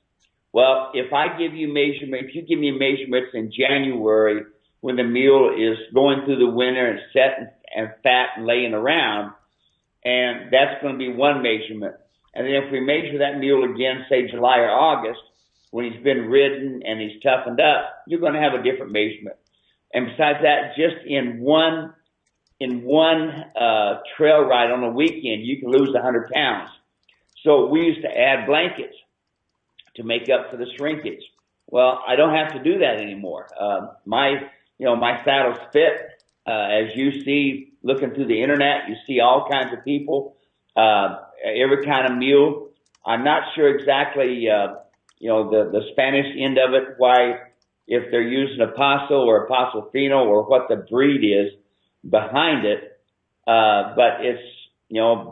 Well, if you give me measurements in January when the mule is going through the winter and set and fat and laying around, and that's going to be one measurement. And then if we measure that mule again, say July or August, when he's been ridden and he's toughened up, you're going to have a different measurement. And besides that, just in one trail ride on a weekend, you can lose 100 pounds. So we used to add blankets to make up for the shrinkage. Well, I don't have to do that anymore. My saddles fit. As you see, looking through the internet, you see all kinds of people, every kind of mule. I'm not sure exactly, the Spanish end of it, why, if they're using a Paso or a Paso Fino or what the breed is behind it. But it's,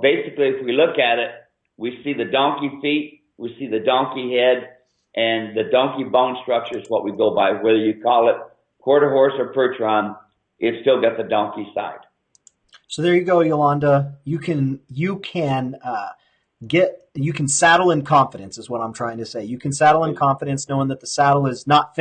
basically if we look at it, we see the donkey feet, we see the donkey head, and the donkey bone structure is what we go by, whether you call it quarter horse or perch on, it's still got the donkey side. So there you go, Yolanda. You can saddle in confidence is what I'm trying to say. You can saddle in confidence knowing that the saddle is not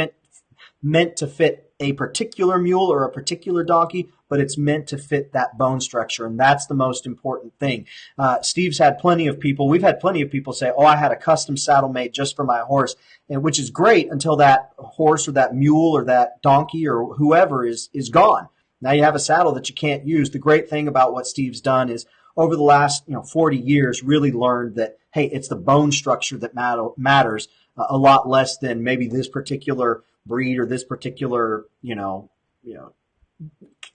meant to fit a particular mule or a particular donkey, but it's meant to fit that bone structure, and that's the most important thing. We've had plenty of people say, oh, I had a custom saddle made just for my horse, and which is great until that horse or that mule or that donkey or whoever is gone. Now you have a saddle that you can't use. The great thing about what Steve's done is over the last 40 years really learned that, hey, it's the bone structure that matters a lot less than maybe this particular breed or this particular,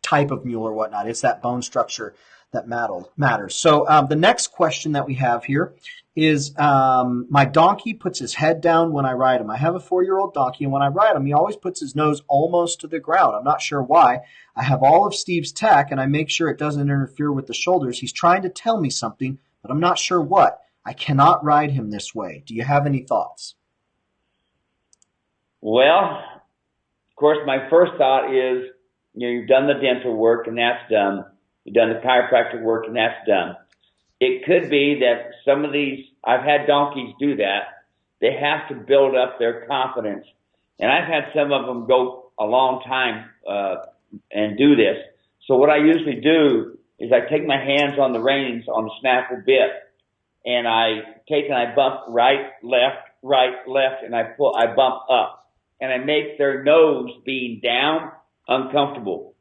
type of mule or whatnot. It's that bone structure that matters. So the next question that we have here is my donkey puts his head down when I ride him. I have a 4-year-old donkey, and when I ride him, he always puts his nose almost to the ground. I'm not sure why. I have all of Steve's tack, and I make sure it doesn't interfere with the shoulders. He's trying to tell me something, but I'm not sure what. I cannot ride him this way. Do you have any thoughts? Well, of course, my first thought is, you've done the dental work, and that's done. You've done the chiropractic work, and that's done. It could be that some of these, I've had donkeys do that. They have to build up their confidence. And I've had some of them go a long time and do this. So what I usually do is I take my hands on the reins on the snaffle bit, and I bump right, left, and I bump up. And I make their nose being down uncomfortable.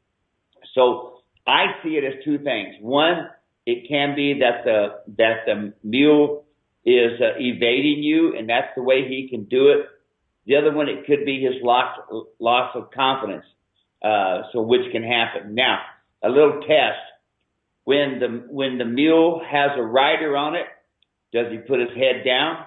So I see it as two things. One, it can be that the mule is evading you, and that's the way he can do it. The other one, it could be his loss of confidence, so which can happen. Now, a little test. When the mule has a rider on it, does he put his head down?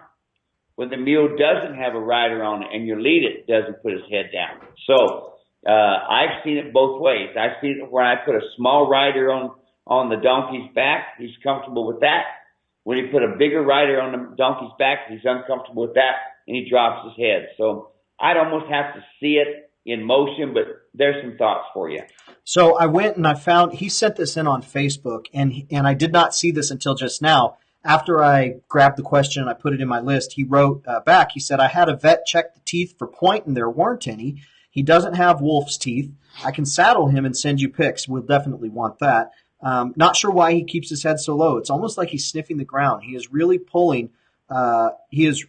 When the mule doesn't have a rider on it and you lead it, does he put his head down? So I've seen it both ways. I've seen it where I put a small rider on the donkey's back. He's comfortable with that. When you put a bigger rider on the donkey's back, he's uncomfortable with that, and he drops his head. So I'd almost have to see it in motion, but there's some thoughts for you. So I went and I found, he sent this in on Facebook, and I did not see this until just now. After I grabbed the question and I put it in my list, he wrote back, he said, I had a vet check the teeth for point and there weren't any. He doesn't have wolf's teeth. I can saddle him and send you pics. We'll definitely want that. Not sure why he keeps his head so low. It's almost like he's sniffing the ground. He is really pulling. He is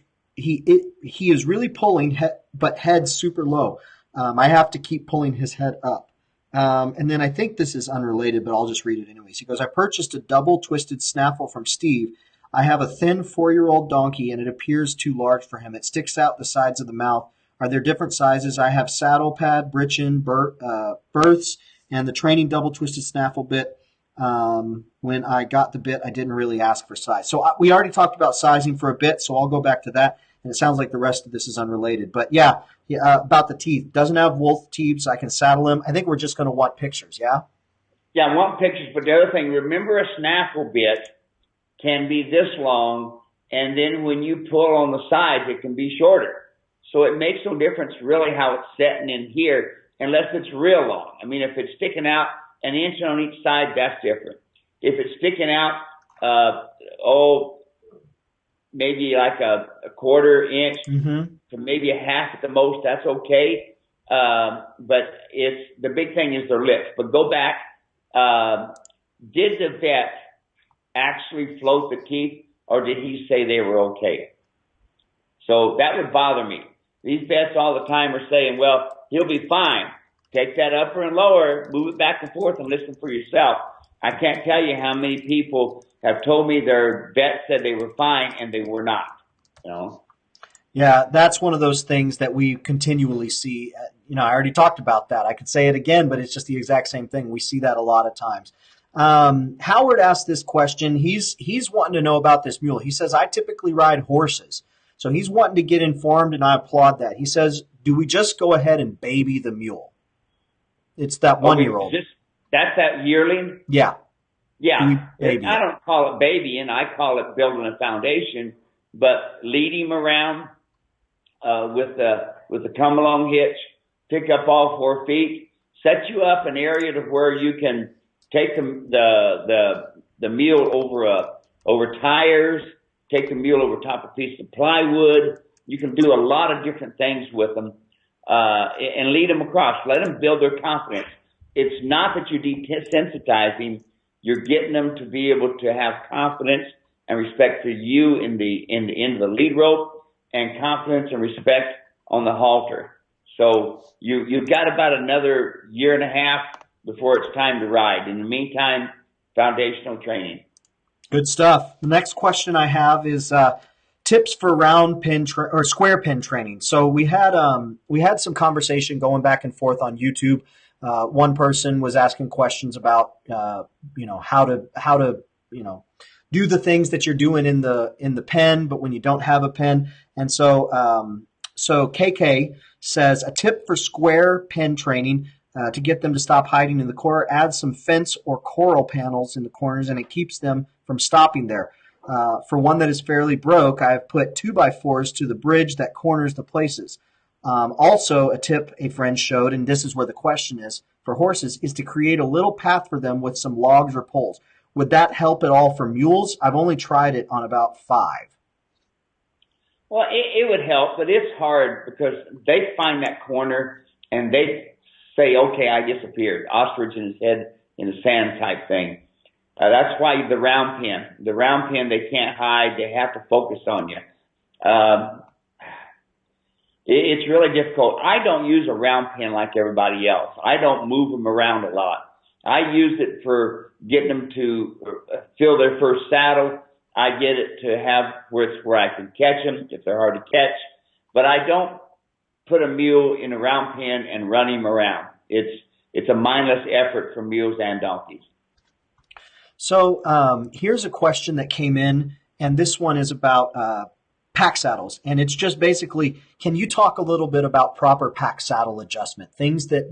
really pulling, but head super low. I have to keep pulling his head up. And then I think this is unrelated, but I'll just read it anyways. He goes, I purchased a double twisted snaffle from Steve. I have a thin 4-year-old donkey, and it appears too large for him. It sticks out the sides of the mouth. Are there different sizes? I have saddle pad, britchin, berths, and the training double twisted snaffle bit. When I got the bit, I didn't really ask for size. So we already talked about sizing for a bit, so I'll go back to that. And it sounds like the rest of this is unrelated. But yeah, about the teeth. Doesn't have wolf teeth, so I can saddle him. I think we're just going to want pictures, yeah? Yeah, I want pictures. But the other thing, remember a snaffle bit can be this long, and then when you pull on the sides, it can be shorter. So it makes no difference really how it's setting in here unless it's real long. I mean, if it's sticking out an inch on each side, that's different. If it's sticking out, maybe like a quarter inch to maybe a half at the most, that's okay. But the big thing is their lips. But go back, did the vet actually float the teeth, or did he say they were okay? So that would bother me. These vets all the time are saying, well, he'll be fine. Take that upper and lower, move it back and forth, and listen for yourself. I can't tell you how many people have told me their vet said they were fine and they were not. Yeah, that's one of those things that we continually see. I already talked about that. I could say it again, but it's just the exact same thing. We see that a lot of times. Howard asked this question. He's wanting to know about this mule. He says, I typically ride horses. So he's wanting to get informed, and I applaud that. He says, do we just go ahead and baby the mule? It's that 1-year-old. That's that yearling? Yeah. Yeah. I don't call it babying. I call it building a foundation. But lead him around with the come-along hitch, pick up all 4 feet, set you up an area to where you can take the mule over tires, take the mule over top of a piece of plywood. You can do a lot of different things with them, and lead them across. Let them build their confidence. It's not that you're desensitizing. You're getting them to be able to have confidence and respect for you in the end of the lead rope, and confidence and respect on the halter. So you've got about another year and a half before it's time to ride. In the meantime, foundational training. Good stuff. The next question I have is tips for round pin or square pin training. So we had some conversation going back and forth on YouTube. One person was asking questions about how to do the things that you're doing in the pen, but when you don't have a pen. And so KK says a tip for square pin training to get them to stop hiding in the corner: add some fence or coral panels in the corners, and it keeps them from stopping there. For one that is fairly broke, I have put 2x4s to the bridge that corners the places. Also, a tip a friend showed, and this is where the question is for horses, is to create a little path for them with some logs or poles. Would that help at all for mules? I've only tried it on about 5. Well, it would help, but it's hard because they find that corner and they say, okay, I disappeared. Ostrich in his head in the sand type thing. That's why the round pin, they can't hide. They have to focus on you. It's really difficult. I don't use a round pin like everybody else. I don't move them around a lot. I use it for getting them to fill their first saddle. I get it to have where I can catch them if they're hard to catch. But I don't put a mule in a round pin and run him around. It's a mindless effort for mules and donkeys. So here's a question that came in, and this one is about pack saddles. And it's just basically, can you talk a little bit about proper pack saddle adjustment, things that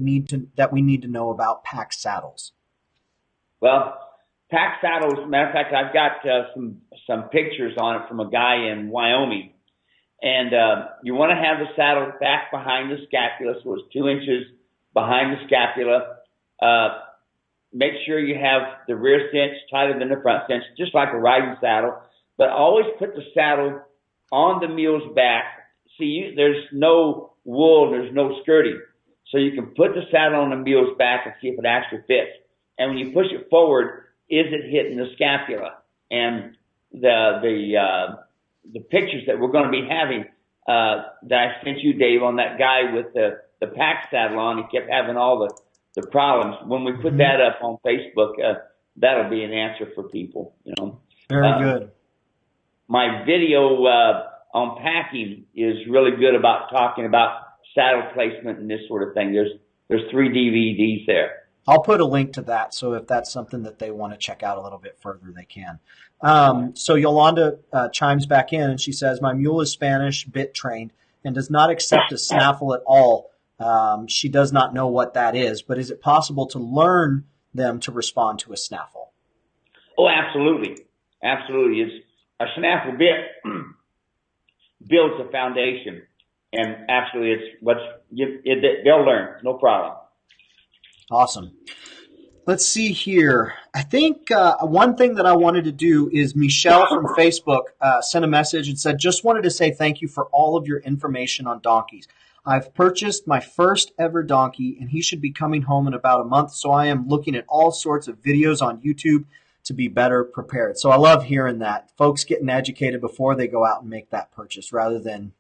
we need to know about pack saddles? Well, pack saddles, as a matter of fact, I've got some pictures on it from a guy in Wyoming. And you want to have the saddle back behind the scapula, so it's 2 inches behind the scapula. Make sure you have the rear cinch tighter than the front cinch, just like a riding saddle. But always put the saddle on the mule's back. See, there's no wool, there's no skirting. So you can put the saddle on the mule's back and see if it actually fits. And when you push it forward, is it hitting the scapula? And the pictures that we're going to be having that I sent you, Dave, on that guy with the pack saddle on, he kept having all the problems. When we put that up on Facebook, that'll be an answer for people. Very good. My video on packing is really good about talking about saddle placement and this sort of thing. There's 3 DVDs there. I'll put a link to that, so if that's something that they want to check out a little bit further, they can. So Yolanda chimes back in, and she says, my mule is Spanish, bit trained, and does not accept a snaffle at all. She does not know what that is, but is it possible to learn them to respond to a snaffle? Oh, absolutely. Absolutely. It's a snaffle bit builds a foundation, and absolutely they'll learn, no problem. Awesome. Let's see here. I think one thing that I wanted to do is Michelle from Facebook sent a message and said, just wanted to say thank you for all of your information on donkeys. I've purchased my first ever donkey, and he should be coming home in about a month, so I am looking at all sorts of videos on YouTube to be better prepared. So I love hearing that. Folks getting educated before they go out and make that purchase rather than,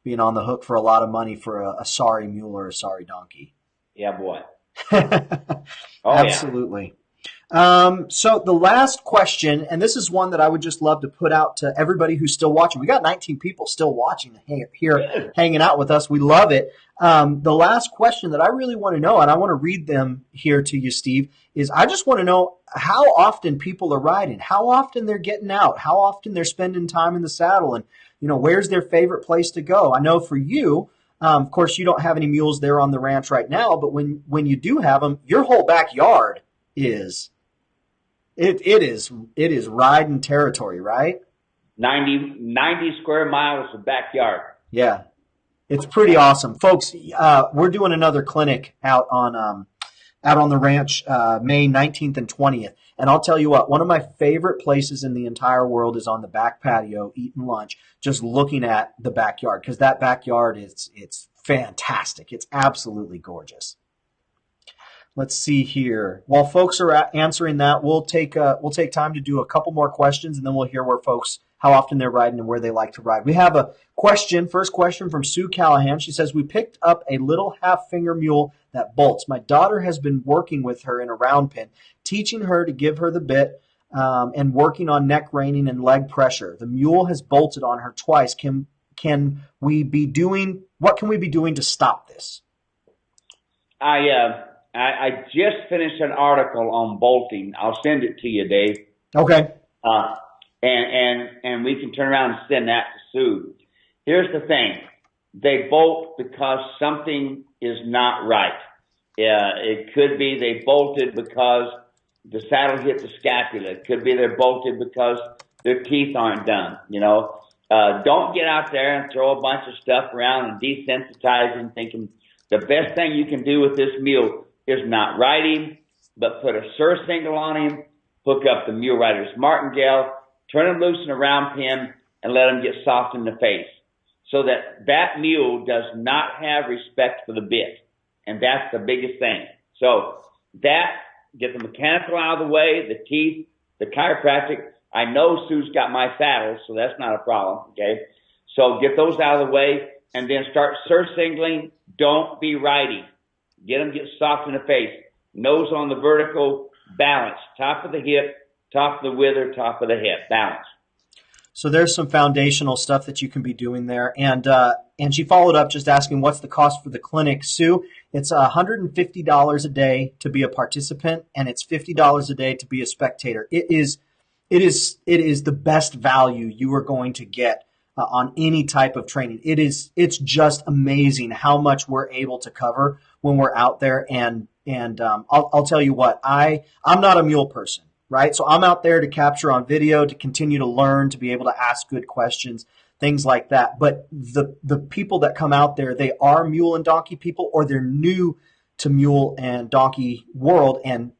being on the hook for a lot of money for a sorry mule or a sorry donkey. Yeah, boy. Absolutely. So the last question, and this is one that I would just love to put out to everybody who's still watching. We got 19 people still watching here, hanging out with us. We love it. The last question that I really want to know, and I want to read them here to you, Steve, is I just want to know how often people are riding, how often they're getting out, how often they're spending time in the saddle, and, where's their favorite place to go. I know for you, of course, you don't have any mules there on the ranch right now, but when you do have them, your whole backyard is riding territory, right? 90 square miles of backyard. Yeah. It's pretty awesome, folks. We're doing another clinic out on the ranch May 19th and 20th. And I'll tell you what, one of my favorite places in the entire world is on the back patio eating lunch, just looking at the backyard, because that backyard it's fantastic. It's absolutely gorgeous. Let's see here. While folks are answering that, we'll take time to do a couple more questions, and then we'll hear how often they're riding and where they like to ride. We have a first question from Sue Callahan. She says, we picked up a little half-finger mule that bolts. My daughter has been working with her in a round pen, teaching her to give her the bit and working on neck reining and leg pressure. The mule has bolted on her twice. What can we be doing to stop this? I just finished an article on bolting. I'll send it to you, Dave. Okay. And we can turn around and send that to Sue. Here's the thing. They bolt because something is not right. It could be they bolted because the saddle hit the scapula. It could be they're bolted because their teeth aren't done, Don't get out there and throw a bunch of stuff around and desensitize him thinking the best thing you can do with this mule is not ride him, but put a surcingle on him, hook up the Mule Rider's martingale, turn him loose in a round pin, and let him get soft in the face so that mule does not have respect for the bit. And that's the biggest thing. So get the mechanical out of the way, the teeth, the chiropractic. I know Sue's got my saddle, so that's not a problem, okay? So get those out of the way and then start surcingling. Don't be riding. Get soft in the face. Nose on the vertical, balance. Top of the hip, top of the wither, top of the hip, balance. So there's some foundational stuff that you can be doing there. And she followed up just asking, what's the cost for the clinic? Sue, it's $150 a day to be a participant, and it's $50 a day to be a spectator. It is the best value you are going to get on any type of training. It's just amazing how much we're able to cover when we're out there. And I'll tell you what, I'm not a mule person. Right? So I'm out there to capture on video, to continue to learn, to be able to ask good questions, things like that. But the people that come out there, they are mule and donkey people, or they're new to mule and donkey world, and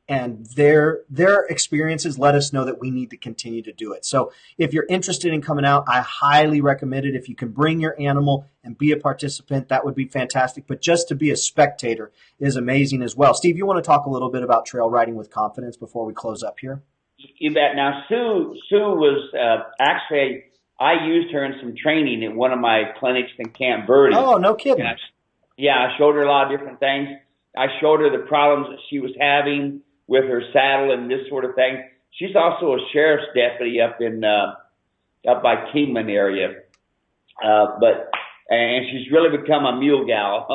their experiences let us know that we need to continue to do it. So if you're interested in coming out, I highly recommend it. If you can bring your animal and be a participant, that would be fantastic. But just to be a spectator is amazing as well. Steve, you want to talk a little bit about trail riding with confidence before we close up here? You bet. Now, Sue was actually, I used her in some training at one of my clinics in Camp Verde. Oh, no kidding. I showed her a lot of different things. I showed her the problems that she was having with her saddle and this sort of thing. She's also a sheriff's deputy up by Kingman area. And she's really become a mule gal,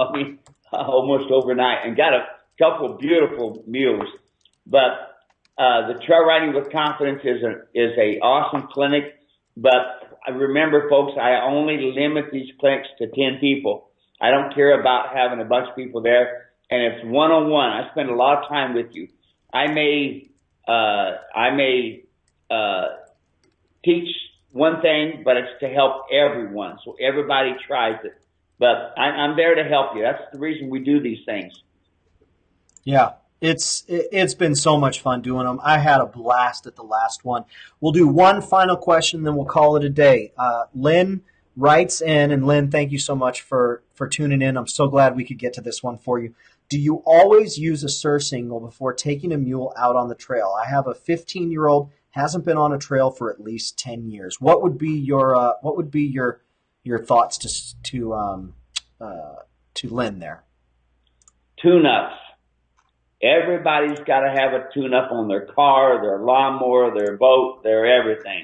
almost overnight, and got a couple of beautiful mules. But the Trail Riding with Confidence is a awesome clinic. But remember, folks, I only limit these clinics to 10 people. I don't care about having a bunch of people there. And it's one-on-one. I spend a lot of time with you. I may teach one thing, but it's to help everyone, so everybody tries it. But I'm there to help you. That's the reason we do these things. Yeah, it's been so much fun doing them. I had a blast at the last one. We'll do one final question, then we'll call it a day. Lynn writes in, and Lynn, thank you so much for tuning in. I'm so glad we could get to this one for you. Do you always use a surcingle before taking a mule out on the trail? I have a 15-year-old, hasn't been on a trail for at least 10 years. What would be your thoughts to Lynn there? Tune-ups. Everybody's got to have a tune-up on their car, their lawnmower, their boat, their everything.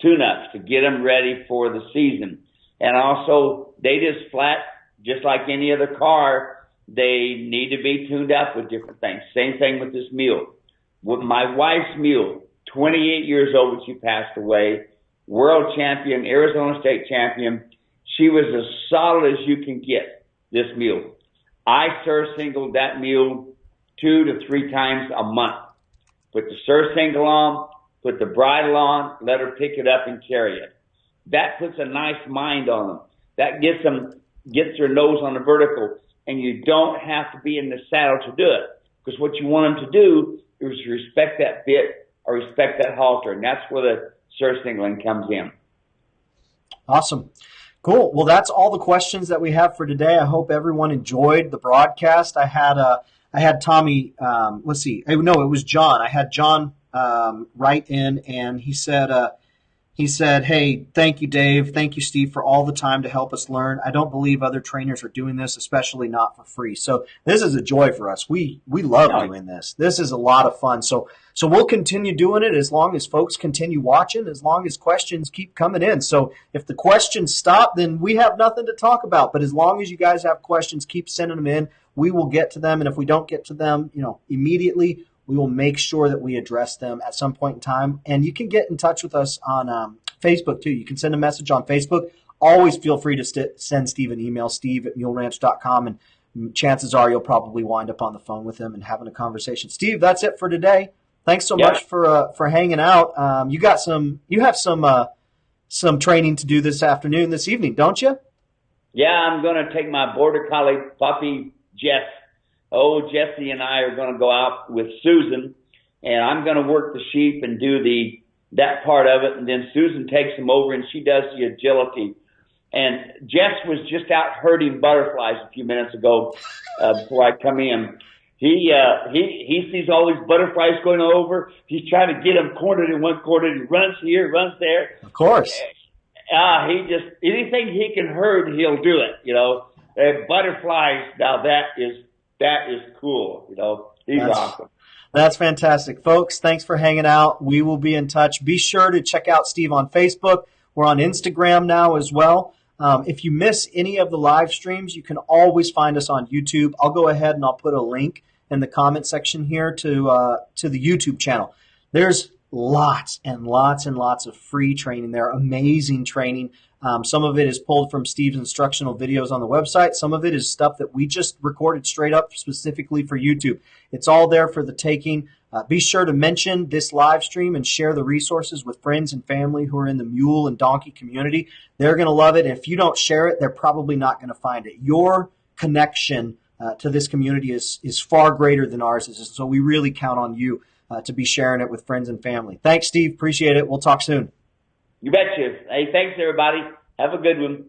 Tune-ups to get them ready for the season. And also, they just like any other car, they need to be tuned up with different things. Same thing with this mule. With my wife's mule, 28 years old when she passed away, world champion, Arizona state champion. She was as solid as you can get, this mule. I surcingled that mule 2 to 3 times a month. Put the surcingle on, put the bridle on, let her pick it up and carry it. That puts a nice mind on them. That gets them gets their nose on the vertical, and you don't have to be in the saddle to do it. Because what you want them to do is respect that bit or respect that halter, and that's where the surcingling comes in. Awesome. Cool. Well, that's all the questions that we have for today. I hope everyone enjoyed the broadcast. I had Tommy, let's see. No, it was John. I had John write in, and he said, hey, thank you, Dave. Thank you, Steve, for all the time to help us learn. I don't believe other trainers are doing this, especially not for free. So this is a joy for us. We love doing this. This is a lot of fun. So we'll continue doing it as long as folks continue watching, as long as questions keep coming in. So if the questions stop, then we have nothing to talk about. But as long as you guys have questions, keep sending them in. We will get to them. And if we don't get to them, immediately, we will make sure that we address them at some point in time. And you can get in touch with us on Facebook, too. You can send a message on Facebook. Always feel free to send Steve an email, steve@muleranch.com, and chances are you'll probably wind up on the phone with him and having a conversation. Steve, that's it for today. Thanks so much for hanging out. You have some training to do this evening, don't you? Yeah, I'm going to take my border collie puppy, Jess. Jesse and I are going to go out with Susan, and I'm going to work the sheep and do that part of it, and then Susan takes him over and she does the agility. And Jess was just out herding butterflies a few minutes ago before I come in. He sees all these butterflies going over. He's trying to get them cornered in one corner. He runs here, runs there. Of course. Anything he can herd, he'll do it. Butterflies. Now that is cool. He's awesome. That's fantastic. Folks, thanks for hanging out. We will be in touch. Be sure to check out Steve on Facebook. We're on Instagram now as well. If you miss any of the live streams, you can always find us on YouTube. I'll go ahead and I'll put a link in the comment section here to the YouTube channel. There's lots and lots and lots of free training there, amazing training. Some of it is pulled from Steve's instructional videos on the website. Some of it is stuff that we just recorded straight up specifically for YouTube. It's all there for the taking. Be sure to mention this live stream and share the resources with friends and family who are in the mule and donkey community. They're going to love it. If you don't share it, they're probably not going to find it. Your connection to this community is far greater than ours is. So we really count on you to be sharing it with friends and family. Thanks, Steve. Appreciate it. We'll talk soon. You betcha. Hey, thanks, everybody. Have a good one.